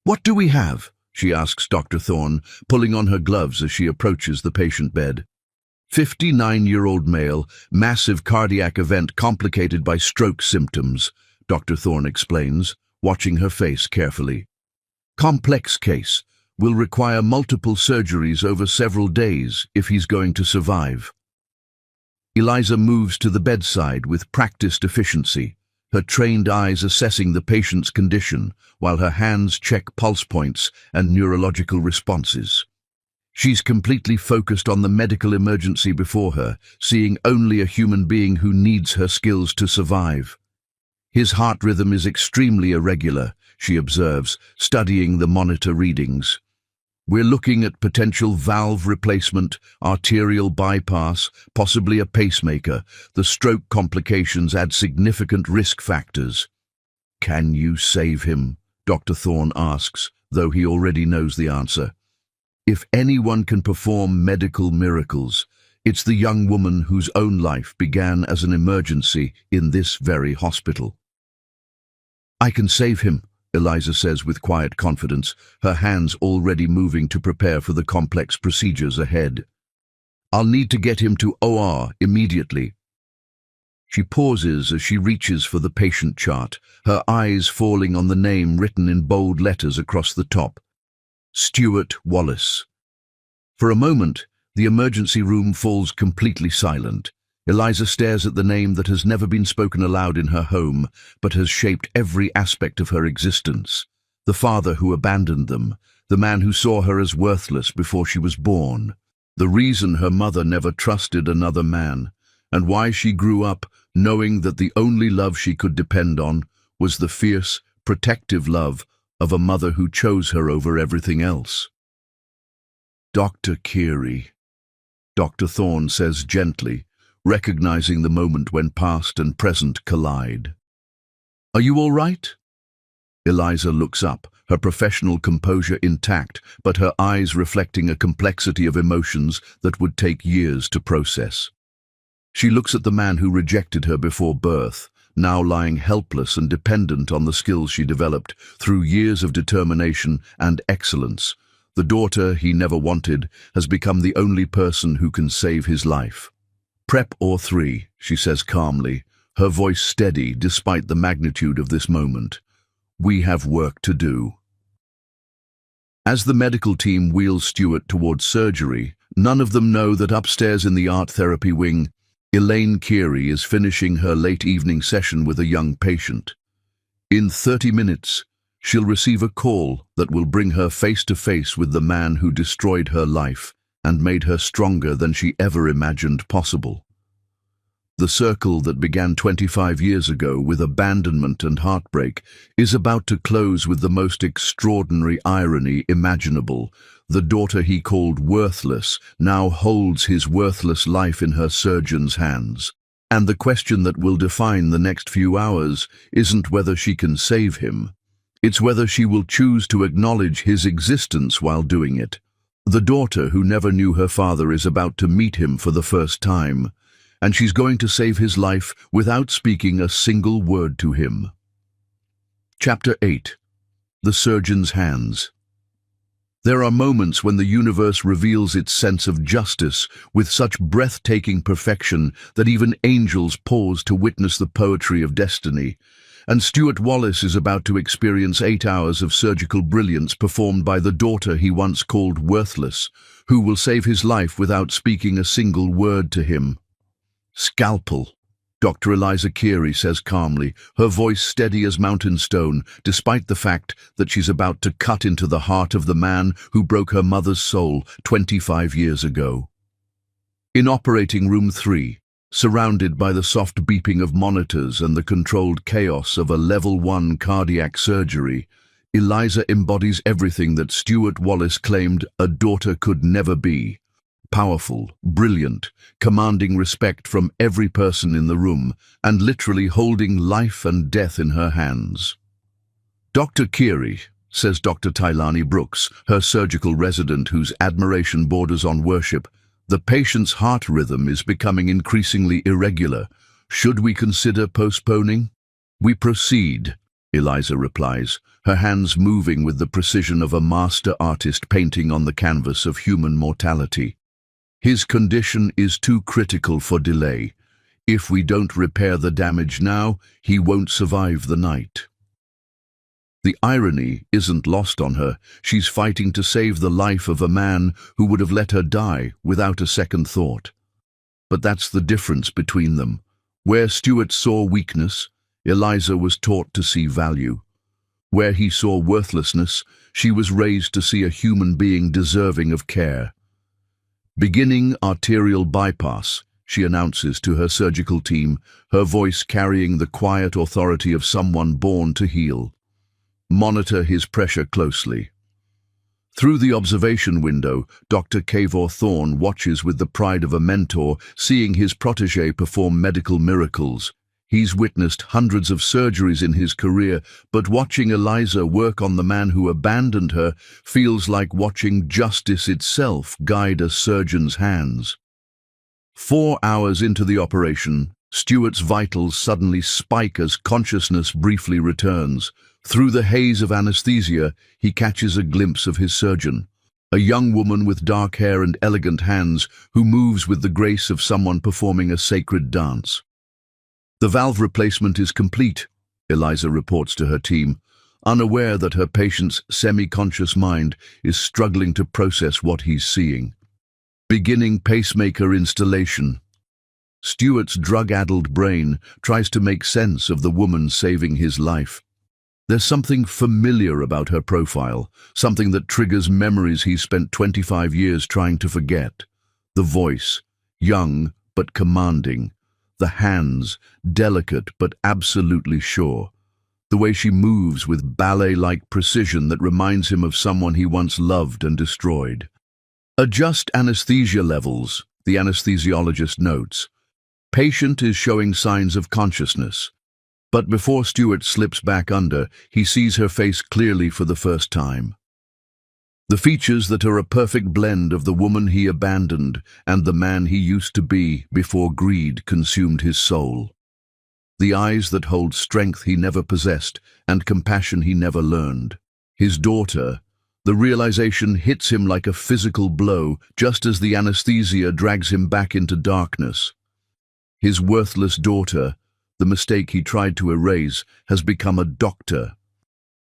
"What do we have?" she asks Dr. Thorne, pulling on her gloves as she approaches the patient bed. 59-year-old male, massive cardiac event complicated by stroke symptoms, Dr. Thorne explains, watching her face carefully. "Complex case, will require multiple surgeries over several days if he's going to survive." Eliza moves to the bedside with practiced efficiency, her trained eyes assessing the patient's condition while her hands check pulse points and neurological responses. She's completely focused on the medical emergency before her, seeing only a human being who needs her skills to survive. "His heart rhythm is extremely irregular," she observes, studying the monitor readings. "We're looking at potential valve replacement, arterial bypass, possibly a pacemaker. The stroke complications add significant risk factors." "Can you save him?" Dr. Thorne asks, though he already knows the answer. If anyone can perform medical miracles, it's the young woman whose own life began as an emergency in this very hospital. "I can save him," Eliza says with quiet confidence, her hands already moving to prepare for the complex procedures ahead. "I'll need to get him to OR immediately." She pauses as she reaches for the patient chart, her eyes falling on the name written in bold letters across the top. Stuart Wallace. For a moment, the emergency room falls completely silent. Eliza stares at the name that has never been spoken aloud in her home, but has shaped every aspect of her existence. The father who abandoned them, the man who saw her as worthless before she was born, the reason her mother never trusted another man, and why she grew up knowing that the only love she could depend on was the fierce, protective love of a mother who chose her over everything else. "Dr. Keary," Dr. Thorne says gently, recognizing the moment when past and present collide. "Are you all right?" Eliza looks up, her professional composure intact, but her eyes reflecting a complexity of emotions that would take years to process. She looks at the man who rejected her before birth, now lying helpless and dependent on the skills she developed through years of determination and excellence. The daughter he never wanted has become the only person who can save his life. "Prep or 3, she says calmly, her voice steady despite the magnitude of this moment. "We have work to do." As the medical team wheels Stuart towards surgery, none of them know that upstairs in the art therapy wing, Elaine Keary is finishing her late evening session with a young patient. In 30 minutes, she'll receive a call that will bring her face to face with the man who destroyed her life and made her stronger than she ever imagined possible. The circle that began 25 years ago with abandonment and heartbreak is about to close with the most extraordinary irony imaginable. The daughter he called worthless now holds his worthless life in her surgeon's hands. And the question that will define the next few hours isn't whether she can save him. It's whether she will choose to acknowledge his existence while doing it. The daughter who never knew her father is about to meet him for the first time, and she's going to save his life without speaking a single word to him. Chapter 8. The Surgeon's Hands. There are moments when the universe reveals its sense of justice with such breathtaking perfection that even angels pause to witness the poetry of destiny. And Stuart Wallace is about to experience 8 hours of surgical brilliance performed by the daughter he once called worthless, who will save his life without speaking a single word to him. "Scalpel," Dr. Eliza Keary says calmly, her voice steady as mountain stone, despite the fact that she's about to cut into the heart of the man who broke her mother's soul 25 years ago. In operating room 3, surrounded by the soft beeping of monitors and the controlled chaos of a level 1 cardiac surgery, Eliza embodies everything that Stuart Wallace claimed a daughter could never be. Powerful, brilliant, commanding respect from every person in the room, and literally holding life and death in her hands. "Dr. Keary," says Dr. Tylani Brooks, her surgical resident whose admiration borders on worship, "the patient's heart rhythm is becoming increasingly irregular. Should we consider postponing?" "We proceed," Eliza replies, her hands moving with the precision of a master artist painting on the canvas of human mortality. "His condition is too critical for delay. If we don't repair the damage now, he won't survive the night." The irony isn't lost on her. She's fighting to save the life of a man who would have let her die without a second thought. But that's the difference between them. Where Stuart saw weakness, Eliza was taught to see value. Where he saw worthlessness, she was raised to see a human being deserving of care. "Beginning arterial bypass," she announces to her surgical team, her voice carrying the quiet authority of someone born to heal. "Monitor his pressure closely." Through the observation window, Dr. Kavor Thorne watches with the pride of a mentor, seeing his protégé perform medical miracles. He's witnessed hundreds of surgeries in his career, but watching Eliza work on the man who abandoned her feels like watching justice itself guide a surgeon's hands. 4 hours into the operation, Stuart's vitals suddenly spike as consciousness briefly returns. Through the haze of anesthesia, he catches a glimpse of his surgeon, a young woman with dark hair and elegant hands who moves with the grace of someone performing a sacred dance. "The valve replacement is complete," Eliza reports to her team, unaware that her patient's semi-conscious mind is struggling to process what he's seeing. "Beginning pacemaker installation." Stuart's drug-addled brain tries to make sense of the woman saving his life. There's something familiar about her profile, something that triggers memories he's spent 25 years trying to forget. The voice, young but commanding. The hands, delicate but absolutely sure. The way she moves with ballet-like precision that reminds him of someone he once loved and destroyed. "Adjust anesthesia levels," the anesthesiologist notes. Patient is showing signs of consciousness. But before Stuart slips back under, he sees her face clearly for the first time. The features that are a perfect blend of the woman he abandoned and the man he used to be before greed consumed his soul. The eyes that hold strength he never possessed and compassion he never learned. His daughter, the realization hits him like a physical blow just as the anesthesia drags him back into darkness. His worthless daughter, the mistake he tried to erase, has become a doctor.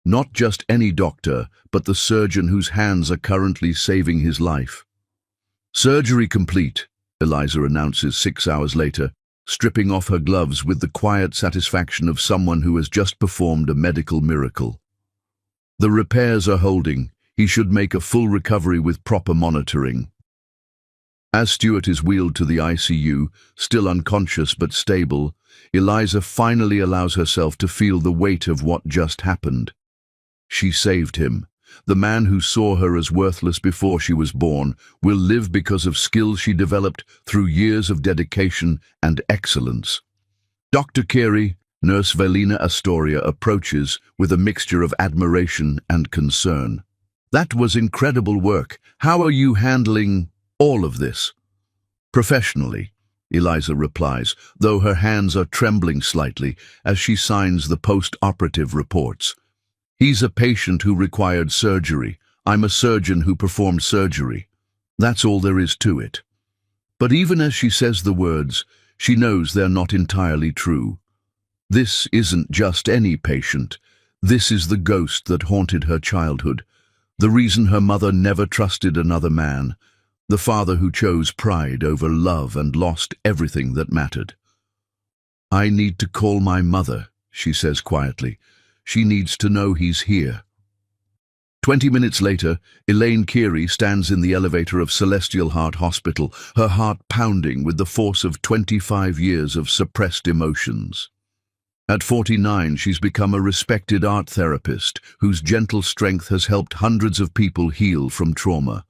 Not just any doctor, but the surgeon whose hands are currently saving his life. Surgery complete, Eliza announces 6 hours later, stripping off her gloves with the quiet satisfaction of someone who has just performed a medical miracle. The repairs are holding. He should make a full recovery with proper monitoring. As Stuart is wheeled to the ICU, still unconscious but stable, Eliza finally allows herself to feel the weight of what just happened. She saved him. The man who saw her as worthless before she was born will live because of skills she developed through years of dedication and excellence. Dr. Carey, Nurse Velina Astoria, approaches with a mixture of admiration and concern. "That was incredible work. How are you handling all of this?" "Professionally," Eliza replies, though her hands are trembling slightly as she signs the post-operative reports. "He's a patient who required surgery. I'm a surgeon who performed surgery. That's all there is to it." But even as she says the words, she knows they're not entirely true. This isn't just any patient. This is the ghost that haunted her childhood, the reason her mother never trusted another man, the father who chose pride over love and lost everything that mattered. "I need to call my mother," she says quietly. "She needs to know he's here." 20 minutes later, Elaine Carey stands in the elevator of Celestial Heart Hospital, her heart pounding with the force of 25 years of suppressed emotions. At 49, she's become a respected art therapist whose gentle strength has helped hundreds of people heal from trauma.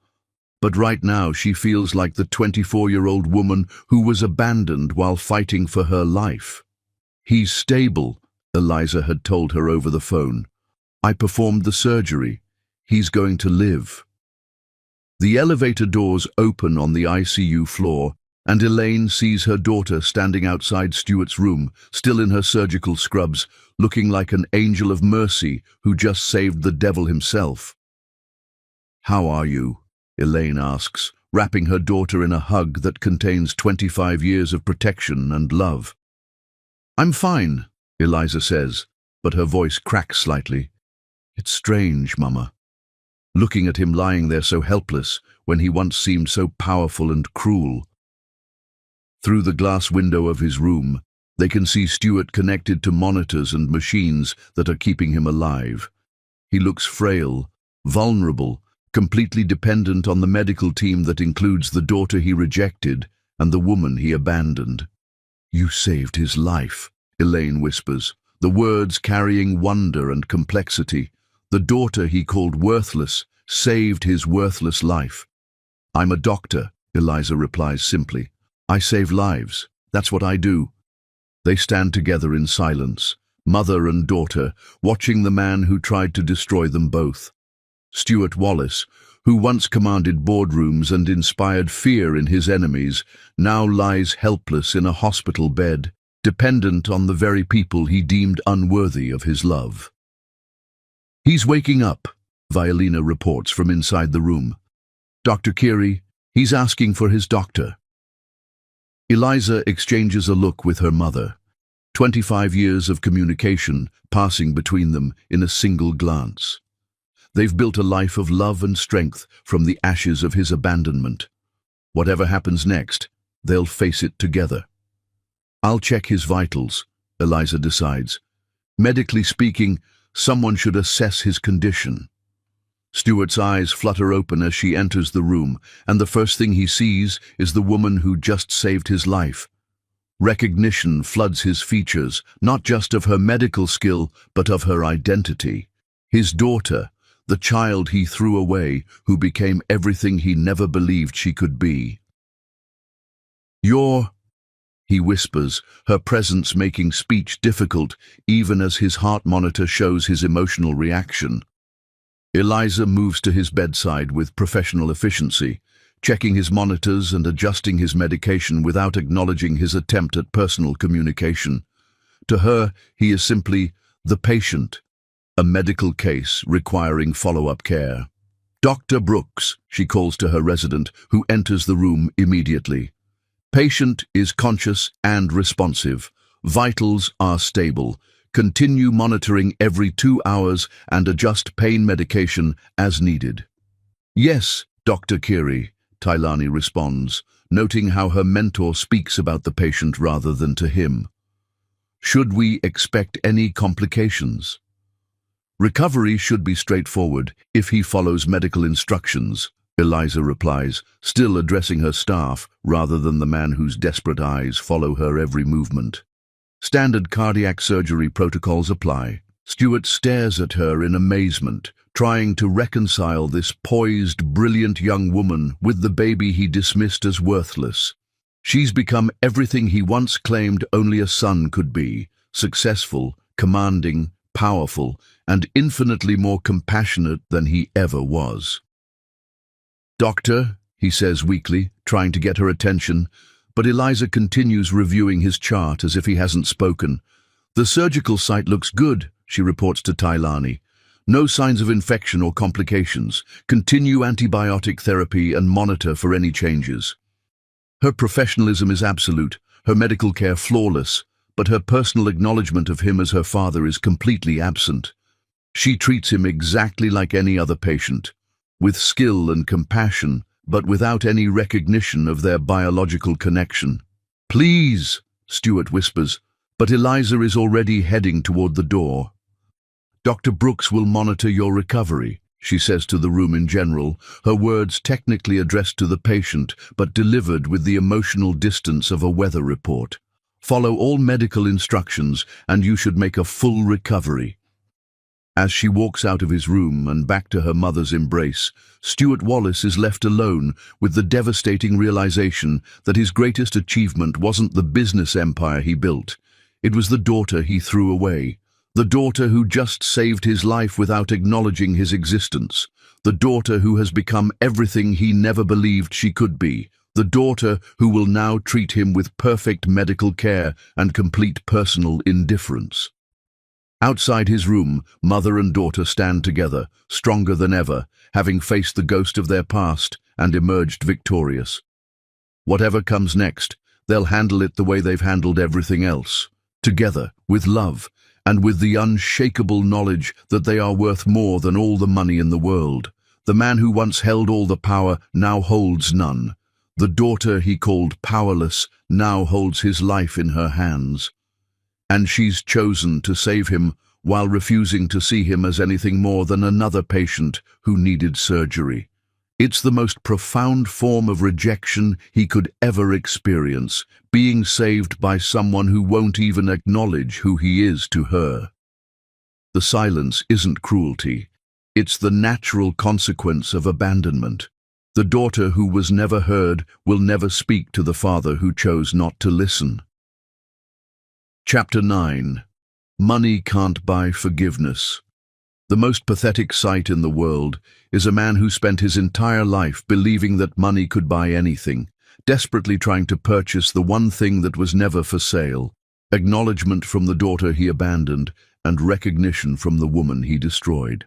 But right now, she feels like the 24-year-old woman who was abandoned while fighting for her life. "He's stable," Eliza had told her over the phone. "I performed the surgery. He's going to live." The elevator doors open on the ICU floor, and Elaine sees her daughter standing outside Stuart's room, still in her surgical scrubs, looking like an angel of mercy who just saved the devil himself. "How are you?" Elaine asks, wrapping her daughter in a hug that contains 25 years of protection and love. "I'm fine," Eliza says, but her voice cracks slightly. "It's strange, Mama." Looking at him lying there so helpless when he once seemed so powerful and cruel. Through the glass window of his room, they can see Stuart connected to monitors and machines that are keeping him alive. He looks frail, vulnerable, completely dependent on the medical team that includes the daughter he rejected and the woman he abandoned. "You saved his life," Elaine whispers, the words carrying wonder and complexity. The daughter he called worthless saved his worthless life. "I'm a doctor," Eliza replies simply. "I save lives. That's what I do." They stand together in silence, mother and daughter, watching the man who tried to destroy them both. Stuart Wallace, who once commanded boardrooms and inspired fear in his enemies, now lies helpless in a hospital bed, dependent on the very people he deemed unworthy of his love. "He's waking up," Violina reports from inside the room. "Dr. Carey, he's asking for his doctor." Eliza exchanges a look with her mother, 25 years of communication passing between them in a single glance. They've built a life of love and strength from the ashes of his abandonment. Whatever happens next, they'll face it together. "I'll check his vitals," Eliza decides. Medically speaking, someone should assess his condition. Stuart's eyes flutter open as she enters the room, and the first thing he sees is the woman who just saved his life. Recognition floods his features, not just of her medical skill, but of her identity. His daughter, the child he threw away, who became everything he never believed she could be. "You're..." he whispers, her presence making speech difficult even as his heart monitor shows his emotional reaction. Eliza moves to his bedside with professional efficiency, checking his monitors and adjusting his medication without acknowledging his attempt at personal communication. To her, he is simply the patient, a medical case requiring follow-up care. "Dr. Brooks," she calls to her resident, who enters the room immediately. "Patient is conscious and responsive. Vitals are stable. Continue monitoring every 2 hours and adjust pain medication as needed." "Yes, Dr. Kiri," Tailani responds, noting how her mentor speaks about the patient rather than to him. "Should we expect any complications?" "Recovery should be straightforward if he follows medical instructions," Eliza replies, still addressing her staff rather than the man whose desperate eyes follow her every movement. Standard cardiac surgery protocols apply. Stuart stares at her in amazement, trying to reconcile this poised, brilliant young woman with the baby he dismissed as worthless. She's become everything he once claimed only a son could be: successful, commanding, powerful, and infinitely more compassionate than he ever was. "Doctor," he says weakly, trying to get her attention, but Eliza continues reviewing his chart as if he hasn't spoken. "The surgical site looks good," she reports to Tailani. "No signs of infection or complications. Continue antibiotic therapy and monitor for any changes." Her professionalism is absolute, her medical care flawless, but her personal acknowledgement of him as her father is completely absent. She treats him exactly like any other patient, with skill and compassion, but without any recognition of their biological connection. "Please," Stuart whispers, but Eliza is already heading toward the door. "Dr. Brooks will monitor your recovery," she says to the room in general, her words technically addressed to the patient, but delivered with the emotional distance of a weather report. "Follow all medical instructions, and you should make a full recovery." As she walks out of his room and back to her mother's embrace, Stuart Wallace is left alone with the devastating realization that his greatest achievement wasn't the business empire he built. It was the daughter he threw away. The daughter who just saved his life without acknowledging his existence. The daughter who has become everything he never believed she could be. The daughter who will now treat him with perfect medical care and complete personal indifference. Outside his room, mother and daughter stand together, stronger than ever, having faced the ghost of their past and emerged victorious. Whatever comes next, they'll handle it the way they've handled everything else, together, with love, and with the unshakable knowledge that they are worth more than all the money in the world. The man who once held all the power now holds none. The daughter he called powerless now holds his life in her hands. And she's chosen to save him while refusing to see him as anything more than another patient who needed surgery. It's the most profound form of rejection he could ever experience, being saved by someone who won't even acknowledge who he is to her. The silence isn't cruelty. It's the natural consequence of abandonment. The daughter who was never heard will never speak to the father who chose not to listen. Chapter 9. Money Can't Buy Forgiveness. The most pathetic sight in the world is a man who spent his entire life believing that money could buy anything, desperately trying to purchase the one thing that was never for sale: acknowledgement from the daughter he abandoned and recognition from the woman he destroyed.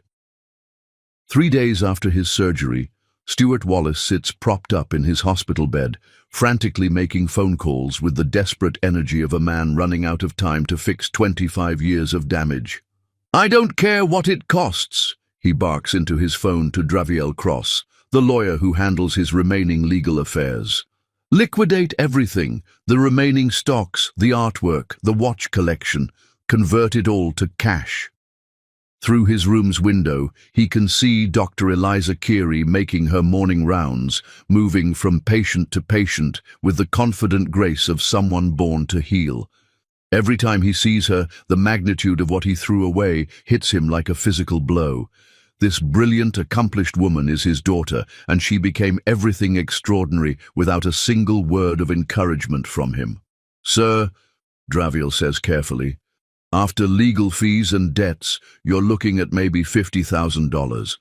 3 days after his surgery, Stuart Wallace sits propped up in his hospital bed, frantically making phone calls with the desperate energy of a man running out of time to fix 25 years of damage. "I don't care what it costs," he barks into his phone to Draviel Cross, the lawyer who handles his remaining legal affairs. "Liquidate everything, the remaining stocks, the artwork, the watch collection. Convert it all to cash." Through his room's window, he can see Dr. Eliza Kiri making her morning rounds, moving from patient to patient with the confident grace of someone born to heal. Every time he sees her, the magnitude of what he threw away hits him like a physical blow. This brilliant, accomplished woman is his daughter, and she became everything extraordinary without a single word of encouragement from him. Sir, Draviel says carefully, after legal fees and debts, you're looking at maybe $50,000.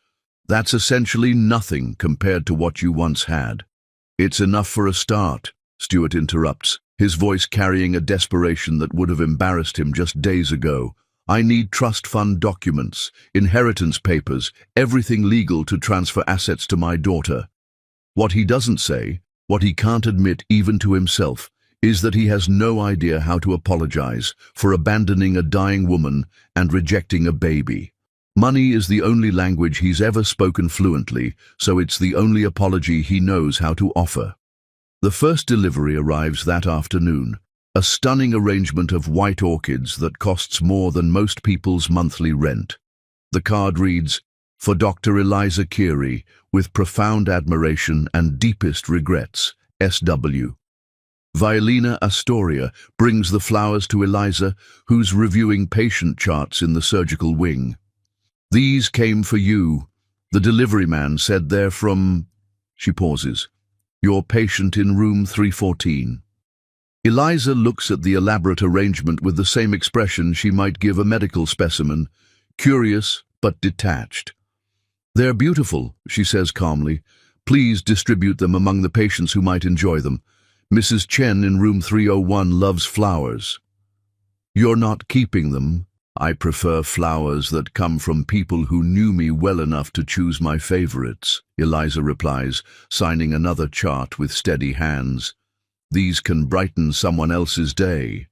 That's essentially nothing compared to what you once had. It's enough for a start, Stuart interrupts, his voice carrying a desperation that would have embarrassed him just days ago. I need trust fund documents, inheritance papers, everything legal to transfer assets to my daughter. What he doesn't say, what he can't admit even to himself, is that he has no idea how to apologize for abandoning a dying woman and rejecting a baby. Money is the only language he's ever spoken fluently, so it's the only apology he knows how to offer. The first delivery arrives that afternoon, a stunning arrangement of white orchids that costs more than most people's monthly rent. The card reads, "For Dr. Eliza Keary, with profound admiration and deepest regrets, S.W." Violina Astoria brings the flowers to Eliza, who's reviewing patient charts in the surgical wing. "These came for you. The delivery man said they're from..." She pauses. "Your patient in room 314. Eliza looks at the elaborate arrangement with the same expression she might give a medical specimen, curious but detached. "They're beautiful," she says calmly. "Please distribute them among the patients who might enjoy them. Mrs. Chen in room 301 loves flowers." "You're not keeping them. I prefer flowers that come from people who knew me well enough to choose my favorites," Eliza replies, signing another chart with steady hands. "These can brighten someone else's day."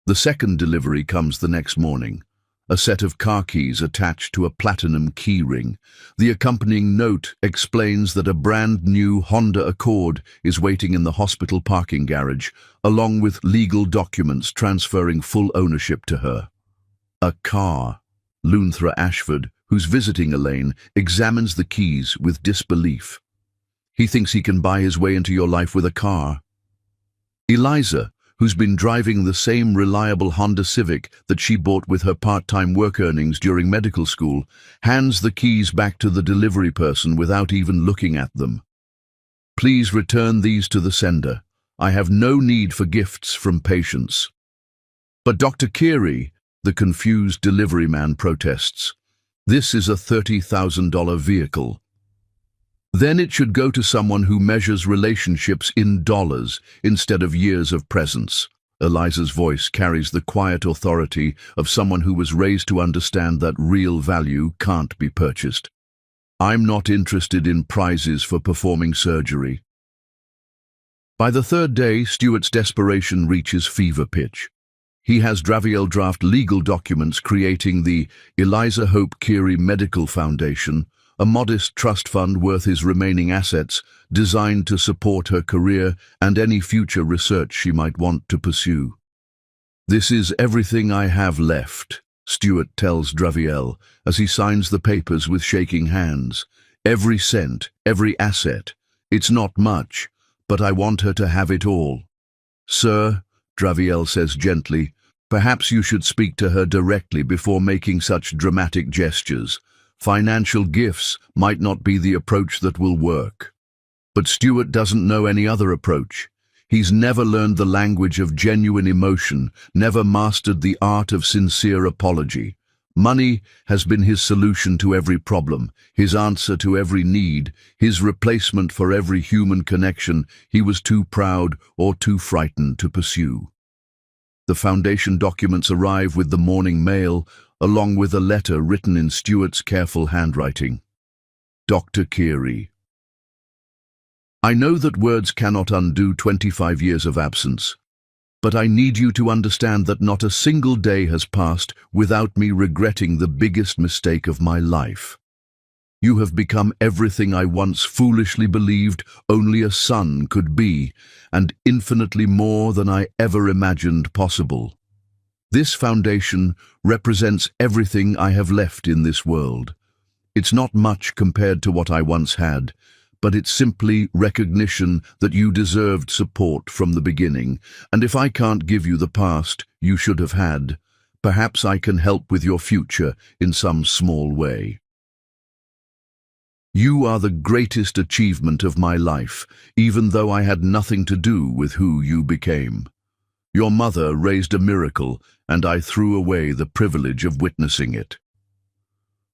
The second delivery comes the next morning. A set of car keys attached to a platinum key ring. The accompanying note explains that a brand new Honda Accord is waiting in the hospital parking garage, along with legal documents transferring full ownership to her. A car. Lunthra Ashford, who's visiting Elaine, examines the keys with disbelief. He thinks he can buy his way into your life with a car. Eliza, who's been driving the same reliable Honda Civic that she bought with her part-time work earnings during medical school, hands the keys back to the delivery person without even looking at them. "Please return these to the sender. I have no need for gifts from patients." "But Dr. Keary," the confused delivery man protests, "this is a $30,000 vehicle." "Then it should go to someone who measures relationships in dollars instead of years of presence." Eliza's voice carries the quiet authority of someone who was raised to understand that real value can't be purchased. "I'm not interested in prizes for performing surgery." By the third day, Stuart's desperation reaches fever pitch. He has Draviel draft legal documents creating the Eliza Hope Keary Medical Foundation, a modest trust fund worth his remaining assets, designed to support her career and any future research she might want to pursue. "This is everything I have left," Stuart tells Draviel as he signs the papers with shaking hands. "Every cent, every asset. It's not much, but I want her to have it all." "Sir," Draviel says gently, "perhaps you should speak to her directly before making such dramatic gestures. Financial gifts might not be the approach that will work." But Stuart doesn't know any other approach. He's never learned the language of genuine emotion, never mastered the art of sincere apology. Money has been his solution to every problem, his answer to every need, his replacement for every human connection he was too proud or too frightened to pursue. The foundation documents arrive with the morning mail, along with a letter written in Stuart's careful handwriting. "Dr. Keary, I know that words cannot undo 25 years of absence, but I need you to understand that not a single day has passed without me regretting the biggest mistake of my life. You have become everything I once foolishly believed only a son could be, and infinitely more than I ever imagined possible. This foundation represents everything I have left in this world. It's not much compared to what I once had, but it's simply recognition that you deserved support from the beginning, and if I can't give you the past you should have had, perhaps I can help with your future in some small way. You are the greatest achievement of my life, even though I had nothing to do with who you became. Your mother raised a miracle, and I threw away the privilege of witnessing it.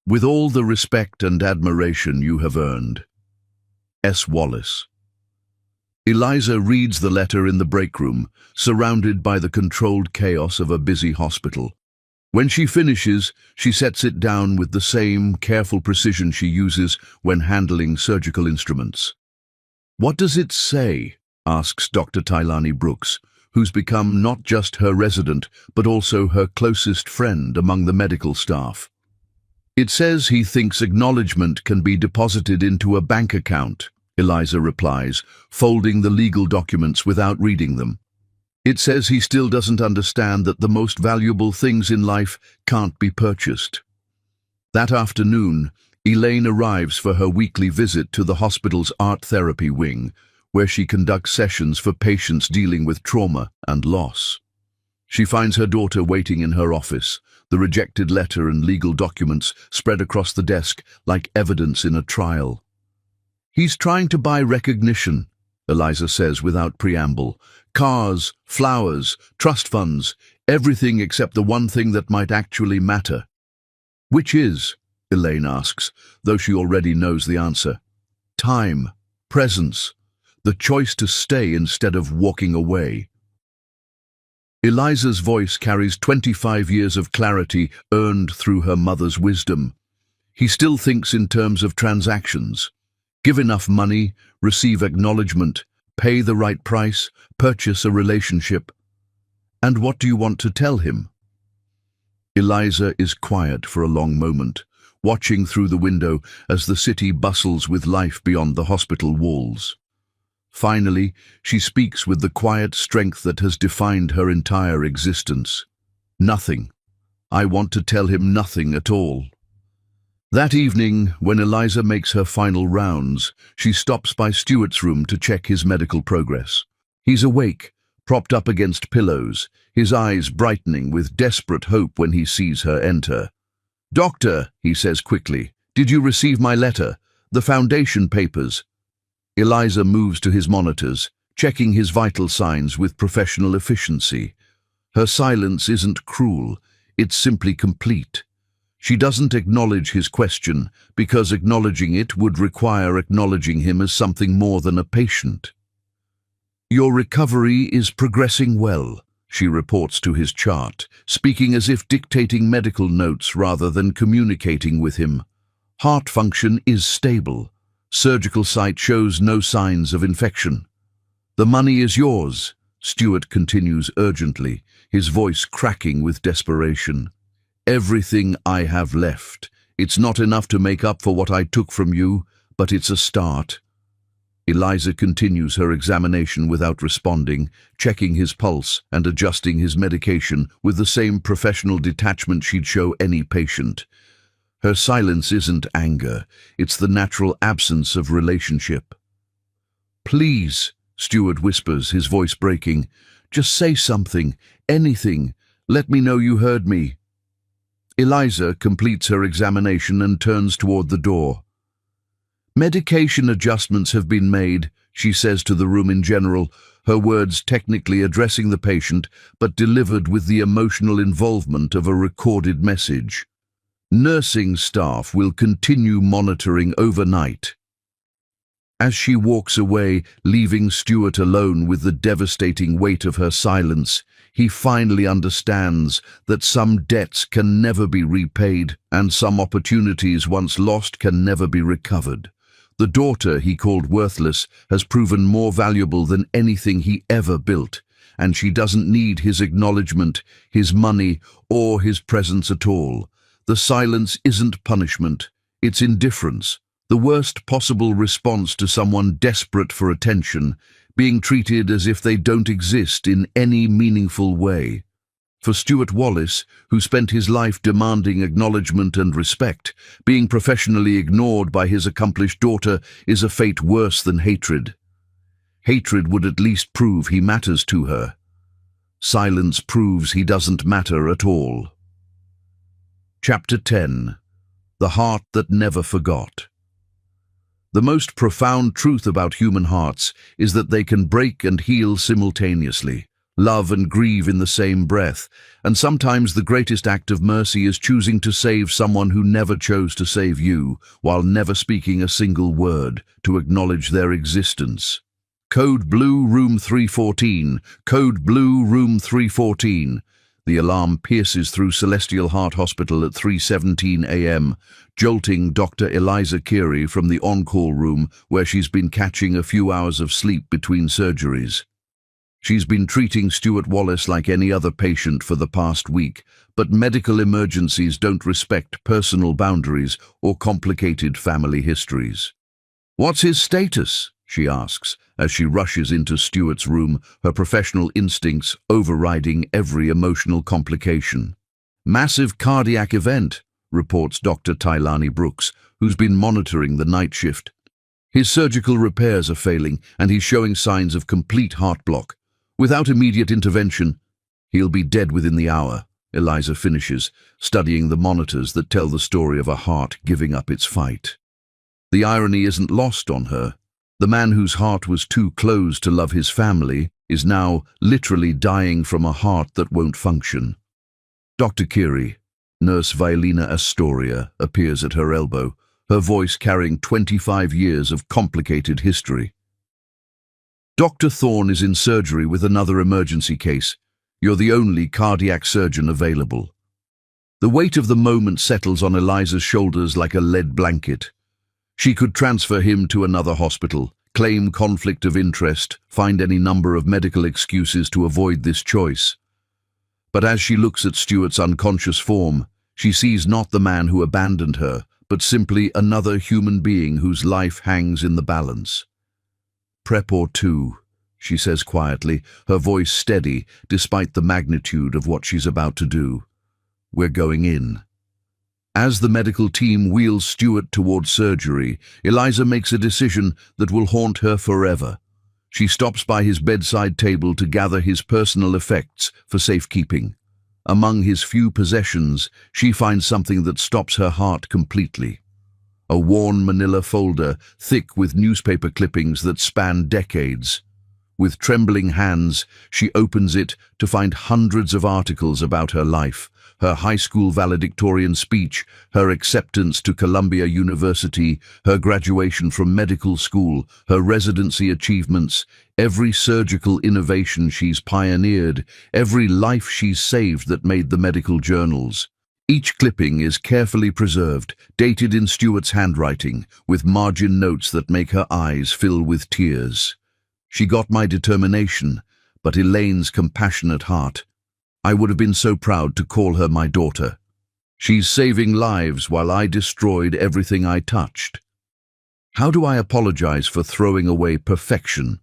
With all the respect and admiration you have earned. S. Wallace. Eliza reads the letter in the break room, surrounded by the controlled chaos of a busy hospital. When she finishes, she sets it down with the same careful precision she uses when handling surgical instruments. "What does it say?" asks Dr. Tylani Brooks, who's become not just her resident, but also her closest friend among the medical staff. "It says he thinks acknowledgement can be deposited into a bank account," Eliza replies, folding the legal documents without reading them. "It says he still doesn't understand that the most valuable things in life can't be purchased." That afternoon, Elaine arrives for her weekly visit to the hospital's art therapy wing, where she conducts sessions for patients dealing with trauma and loss. She finds her daughter waiting in her office, the rejected letter and legal documents spread across the desk like evidence in a trial. "He's trying to buy recognition," Eliza says without preamble. "Cars, flowers, trust funds, everything except the one thing that might actually matter." "Which is?" Elaine asks, though she already knows the answer. "Time, presence, the choice to stay instead of walking away." Eliza's voice carries 25 years of clarity earned through her mother's wisdom. He still thinks in terms of transactions. Give enough money, receive acknowledgement, pay the right price, purchase a relationship. "And what do you want to tell him?" Eliza is quiet for a long moment, watching through the window as the city bustles with life beyond the hospital walls. Finally, she speaks with the quiet strength that has defined her entire existence. "Nothing. I want to tell him nothing at all." That evening, when Eliza makes her final rounds, she stops by Stuart's room to check his medical progress. He's awake, propped up against pillows, his eyes brightening with desperate hope when he sees her enter. "Doctor," he says quickly, "did you receive my letter? The foundation papers?" Eliza moves to his monitors, checking his vital signs with professional efficiency. Her silence isn't cruel, it's simply complete. She doesn't acknowledge his question, because acknowledging it would require acknowledging him as something more than a patient. "Your recovery is progressing well," she reports to his chart, speaking as if dictating medical notes rather than communicating with him. "Heart function is stable. Surgical site shows no signs of infection." "The money is yours," Stuart continues urgently, his voice cracking with desperation. "Everything I have left. It's not enough to make up for what I took from you, but it's a start." Eliza continues her examination without responding, checking his pulse and adjusting his medication with the same professional detachment she'd show any patient. Her silence isn't anger, it's the natural absence of relationship. "Please," Stuart whispers, his voice breaking, "just say something, anything. Let me know you heard me." Eliza completes her examination and turns toward the door. "Medication adjustments have been made," she says to the room in general, her words technically addressing the patient, but delivered with the emotional involvement of a recorded message. "Nursing staff will continue monitoring overnight." As she walks away, leaving Stuart alone with the devastating weight of her silence, he finally understands that some debts can never be repaid and some opportunities once lost can never be recovered. The daughter he called worthless has proven more valuable than anything he ever built, and she doesn't need his acknowledgement, his money, or his presence at all. The silence isn't punishment, it's indifference. The worst possible response to someone desperate for attention, being treated as if they don't exist in any meaningful way. For Stuart Wallace, who spent his life demanding acknowledgement and respect, being professionally ignored by his accomplished daughter is a fate worse than hatred. Hatred would at least prove he matters to her. Silence proves he doesn't matter at all. Chapter 10. The Heart That Never Forgot. The most profound truth about human hearts is that they can break and heal simultaneously, love and grieve in the same breath, and sometimes the greatest act of mercy is choosing to save someone who never chose to save you, while never speaking a single word to acknowledge their existence. Code Blue, Room 314. Code Blue, Room 314. The alarm pierces through Celestial Heart Hospital at 3:17 a.m., jolting Dr. Eliza Keary from the on-call room where she's been catching a few hours of sleep between surgeries. She's been treating Stuart Wallace like any other patient for the past week, but medical emergencies don't respect personal boundaries or complicated family histories. "What's his status?" she asks, as she rushes into Stuart's room, her professional instincts overriding every emotional complication. "Massive cardiac event," reports Dr. Tylani Brooks, who's been monitoring the night shift. "His surgical repairs are failing, and he's showing signs of complete heart block. Without immediate intervention, he'll be dead within the hour," Eliza finishes, studying the monitors that tell the story of a heart giving up its fight. The irony isn't lost on her. The man whose heart was too closed to love his family is now literally dying from a heart that won't function. Dr. Keary, Nurse Violina Astoria, appears at her elbow, her voice carrying 25 years of complicated history. "Dr. Thorne is in surgery with another emergency case. You're the only cardiac surgeon available." The weight of the moment settles on Eliza's shoulders like a lead blanket. She could transfer him to another hospital, claim conflict of interest, find any number of medical excuses to avoid this choice. But as she looks at Stuart's unconscious form, she sees not the man who abandoned her, but simply another human being whose life hangs in the balance. "Prep or two," she says quietly, her voice steady despite the magnitude of what she's about to do. "We're going in." As the medical team wheels Stuart towards surgery, Eliza makes a decision that will haunt her forever. She stops by his bedside table to gather his personal effects for safekeeping. Among his few possessions, she finds something that stops her heart completely. A worn manila folder, thick with newspaper clippings that span decades. With trembling hands, she opens it to find hundreds of articles about her life, her high school valedictorian speech, her acceptance to Columbia University, her graduation from medical school, her residency achievements, every surgical innovation she's pioneered, every life she's saved that made the medical journals. Each clipping is carefully preserved, dated in Stuart's handwriting, with margin notes that make her eyes fill with tears. "She got my determination, but Elaine's compassionate heart. I would have been so proud to call her my daughter. She's saving lives while I destroyed everything I touched. How do I apologize for throwing away perfection?"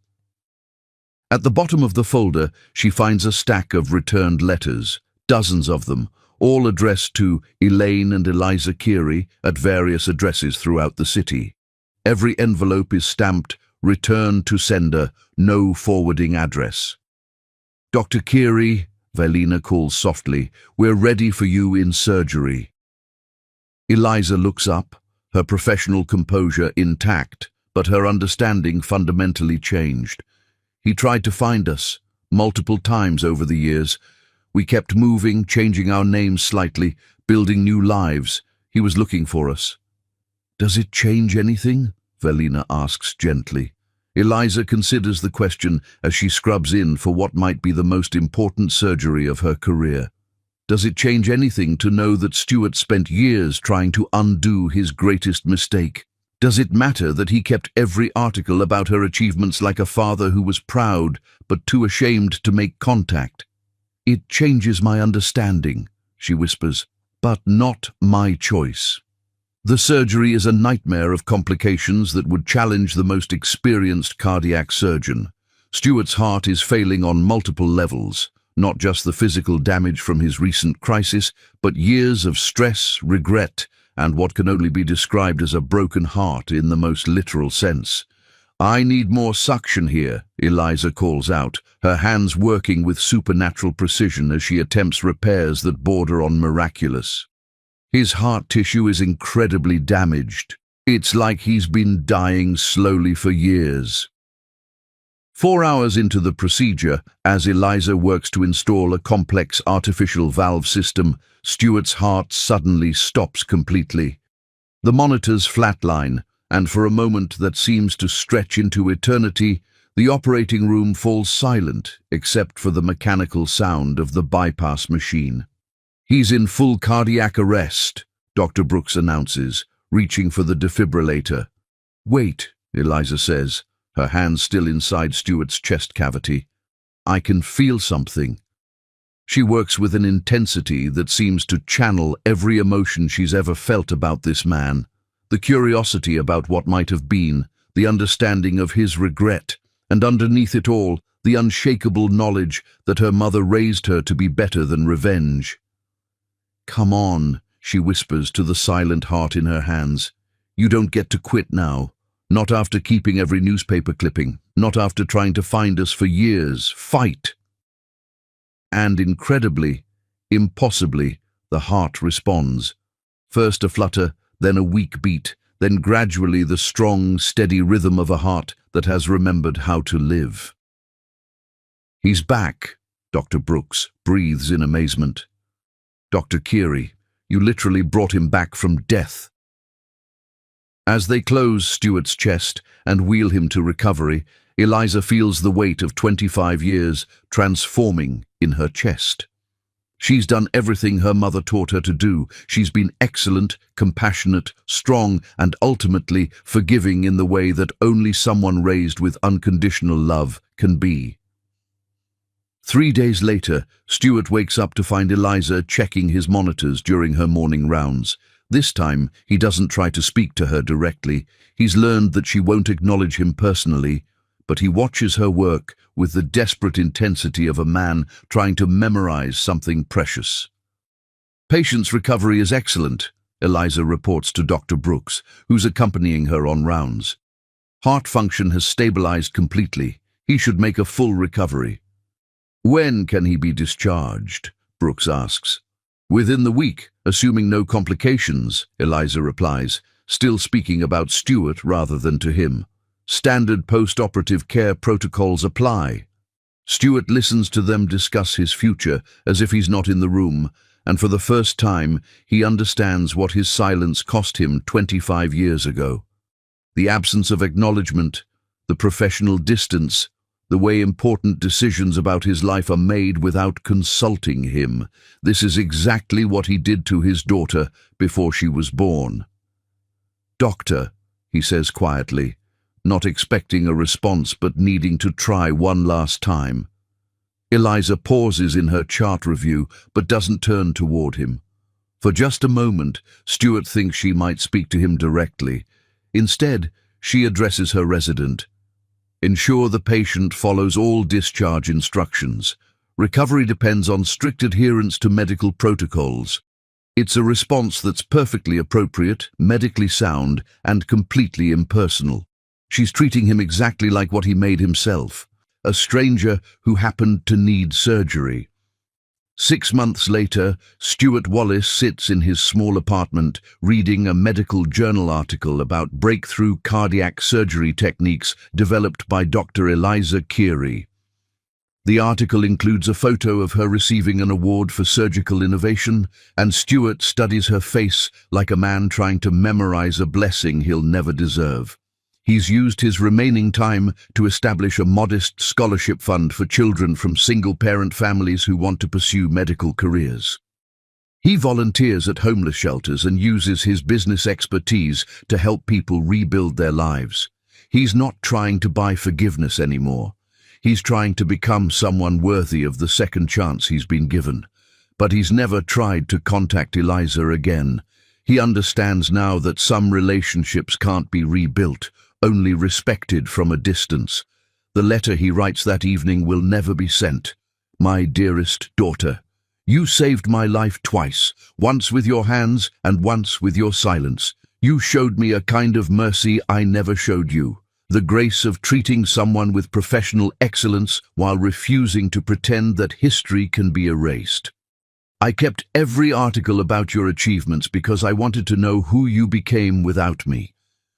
At the bottom of the folder, she finds a stack of returned letters, dozens of them, all addressed to Elaine and Eliza Keary at various addresses throughout the city. Every envelope is stamped, "Return to sender, no forwarding address." "Dr. Keary," Violina calls softly, "we're ready for you in surgery." Eliza looks up, her professional composure intact, but her understanding fundamentally changed. "He tried to find us, multiple times over the years. We kept moving, changing our names slightly, building new lives. He was looking for us." "Does it change anything?" Violina asks gently. Eliza considers the question as she scrubs in for what might be the most important surgery of her career. Does it change anything to know that Stuart spent years trying to undo his greatest mistake? Does it matter that he kept every article about her achievements like a father who was proud but too ashamed to make contact? "It changes my understanding," she whispers, "but not my choice." The surgery is a nightmare of complications that would challenge the most experienced cardiac surgeon. Stuart's heart is failing on multiple levels, not just the physical damage from his recent crisis, but years of stress, regret, and what can only be described as a broken heart in the most literal sense. "I need more suction here," Eliza calls out, her hands working with supernatural precision as she attempts repairs that border on miraculous. His heart tissue is incredibly damaged. It's like he's been dying slowly for years. 4 hours into the procedure, as Eliza works to install a complex artificial valve system, Stuart's heart suddenly stops completely. The monitors flatline, and for a moment that seems to stretch into eternity, the operating room falls silent except for the mechanical sound of the bypass machine. "He's in full cardiac arrest," Dr. Brooks announces, reaching for the defibrillator. "Wait," Eliza says, her hand still inside Stuart's chest cavity. "I can feel something." She works with an intensity that seems to channel every emotion she's ever felt about this man. The curiosity about what might have been, the understanding of his regret, and underneath it all, the unshakable knowledge that her mother raised her to be better than revenge. "Come on," she whispers to the silent heart in her hands. "You don't get to quit now. Not after keeping every newspaper clipping. Not after trying to find us for years. Fight!" And incredibly, impossibly, the heart responds. First a flutter, then a weak beat, then gradually the strong, steady rhythm of a heart that has remembered how to live. "He's back," Dr. Brooks breathes in amazement. "Dr. Keary, you literally brought him back from death." As they close Stuart's chest and wheel him to recovery, Eliza feels the weight of 25 years transforming in her chest. She's done everything her mother taught her to do. She's been excellent, compassionate, strong, and ultimately forgiving in the way that only someone raised with unconditional love can be. 3 days later, Stuart wakes up to find Eliza checking his monitors during her morning rounds. This time, he doesn't try to speak to her directly. He's learned that she won't acknowledge him personally, but he watches her work with the desperate intensity of a man trying to memorize something precious. "Patient's recovery is excellent," Eliza reports to Dr. Brooks, who's accompanying her on rounds. "Heart function has stabilized completely. He should make a full recovery." "When can he be discharged?" Brooks asks. "Within the week, assuming no complications," Eliza replies, still speaking about Stuart rather than to him. "Standard post-operative care protocols apply." Stuart listens to them discuss his future as if he's not in the room, and for the first time, he understands what his silence cost him 25 years ago. The absence of acknowledgement, the professional distance, the way important decisions about his life are made without consulting him. This is exactly what he did to his daughter before she was born. "Doctor," he says quietly, not expecting a response but needing to try one last time. Eliza pauses in her chart review but doesn't turn toward him. For just a moment, Stuart thinks she might speak to him directly. Instead, she addresses her resident. "Ensure the patient follows all discharge instructions. Recovery depends on strict adherence to medical protocols." It's a response that's perfectly appropriate, medically sound, and completely impersonal. She's treating him exactly like what he made himself, a stranger who happened to need surgery. 6 months later, Stuart Wallace sits in his small apartment reading a medical journal article about breakthrough cardiac surgery techniques developed by Dr. Eliza Keary. The article includes a photo of her receiving an award for surgical innovation, and Stuart studies her face like a man trying to memorize a blessing he'll never deserve. He's used his remaining time to establish a modest scholarship fund for children from single-parent families who want to pursue medical careers. He volunteers at homeless shelters and uses his business expertise to help people rebuild their lives. He's not trying to buy forgiveness anymore. He's trying to become someone worthy of the second chance he's been given. But he's never tried to contact Eliza again. He understands now that some relationships can't be rebuilt, only respected from a distance. The letter he writes that evening will never be sent. "My dearest daughter, you saved my life twice, once with your hands and once with your silence. You showed me a kind of mercy I never showed you. The grace of treating someone with professional excellence while refusing to pretend that history can be erased. I kept every article about your achievements because I wanted to know who you became without me.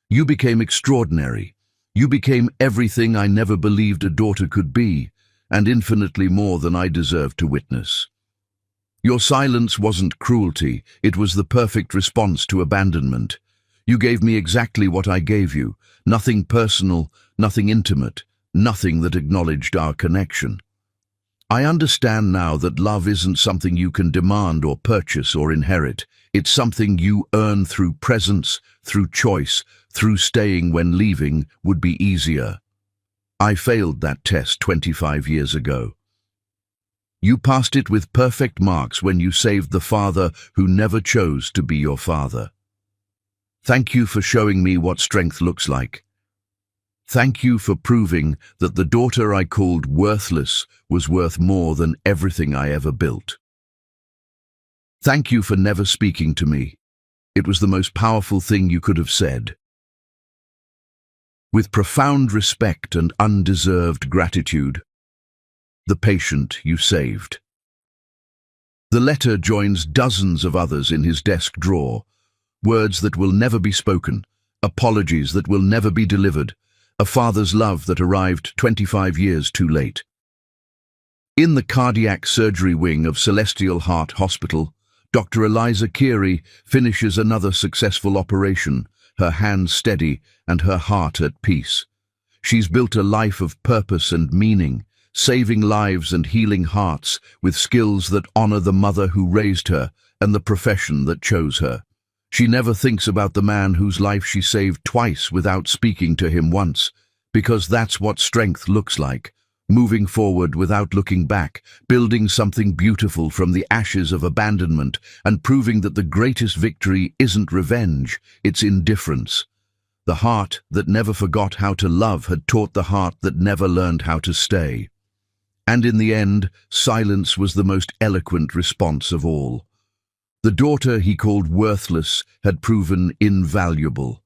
You became extraordinary. You became everything I never believed a daughter could be, and infinitely more than I deserved to witness. Your silence wasn't cruelty, it was the perfect response to abandonment. You gave me exactly what I gave you, nothing personal, nothing intimate, nothing that acknowledged our connection. I understand now that love isn't something you can demand or purchase or inherit. It's something you earn through presence, through choice, through staying when leaving would be easier. I failed that test 25 years ago. You passed it with perfect marks when you saved the father who never chose to be your father. Thank you for showing me what strength looks like. Thank you for proving that the daughter I called worthless was worth more than everything I ever built. Thank you for never speaking to me. It was the most powerful thing you could have said. With profound respect and undeserved gratitude, the patient you saved. The letter joins dozens of others in his desk drawer, words that will never be spoken, apologies that will never be delivered, a father's love that arrived 25 years too late. In the cardiac surgery wing of Celestial Heart Hospital, Dr. Eliza Keary finishes another successful operation, her hands steady and her heart at peace. She's built a life of purpose and meaning, saving lives and healing hearts with skills that honor the mother who raised her and the profession that chose her. She never thinks about the man whose life she saved twice without speaking to him once, because that's what strength looks like, moving forward without looking back, building something beautiful from the ashes of abandonment, and proving that the greatest victory isn't revenge, it's indifference. The heart that never forgot how to love had taught the heart that never learned how to stay. And in the end, silence was the most eloquent response of all. The daughter he called worthless had proven invaluable.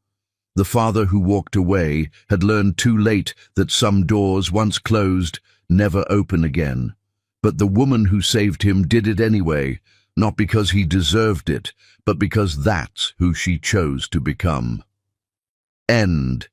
The father who walked away had learned too late that some doors, once closed, never open again. But the woman who saved him did it anyway, not because he deserved it, but because that's who she chose to become. End.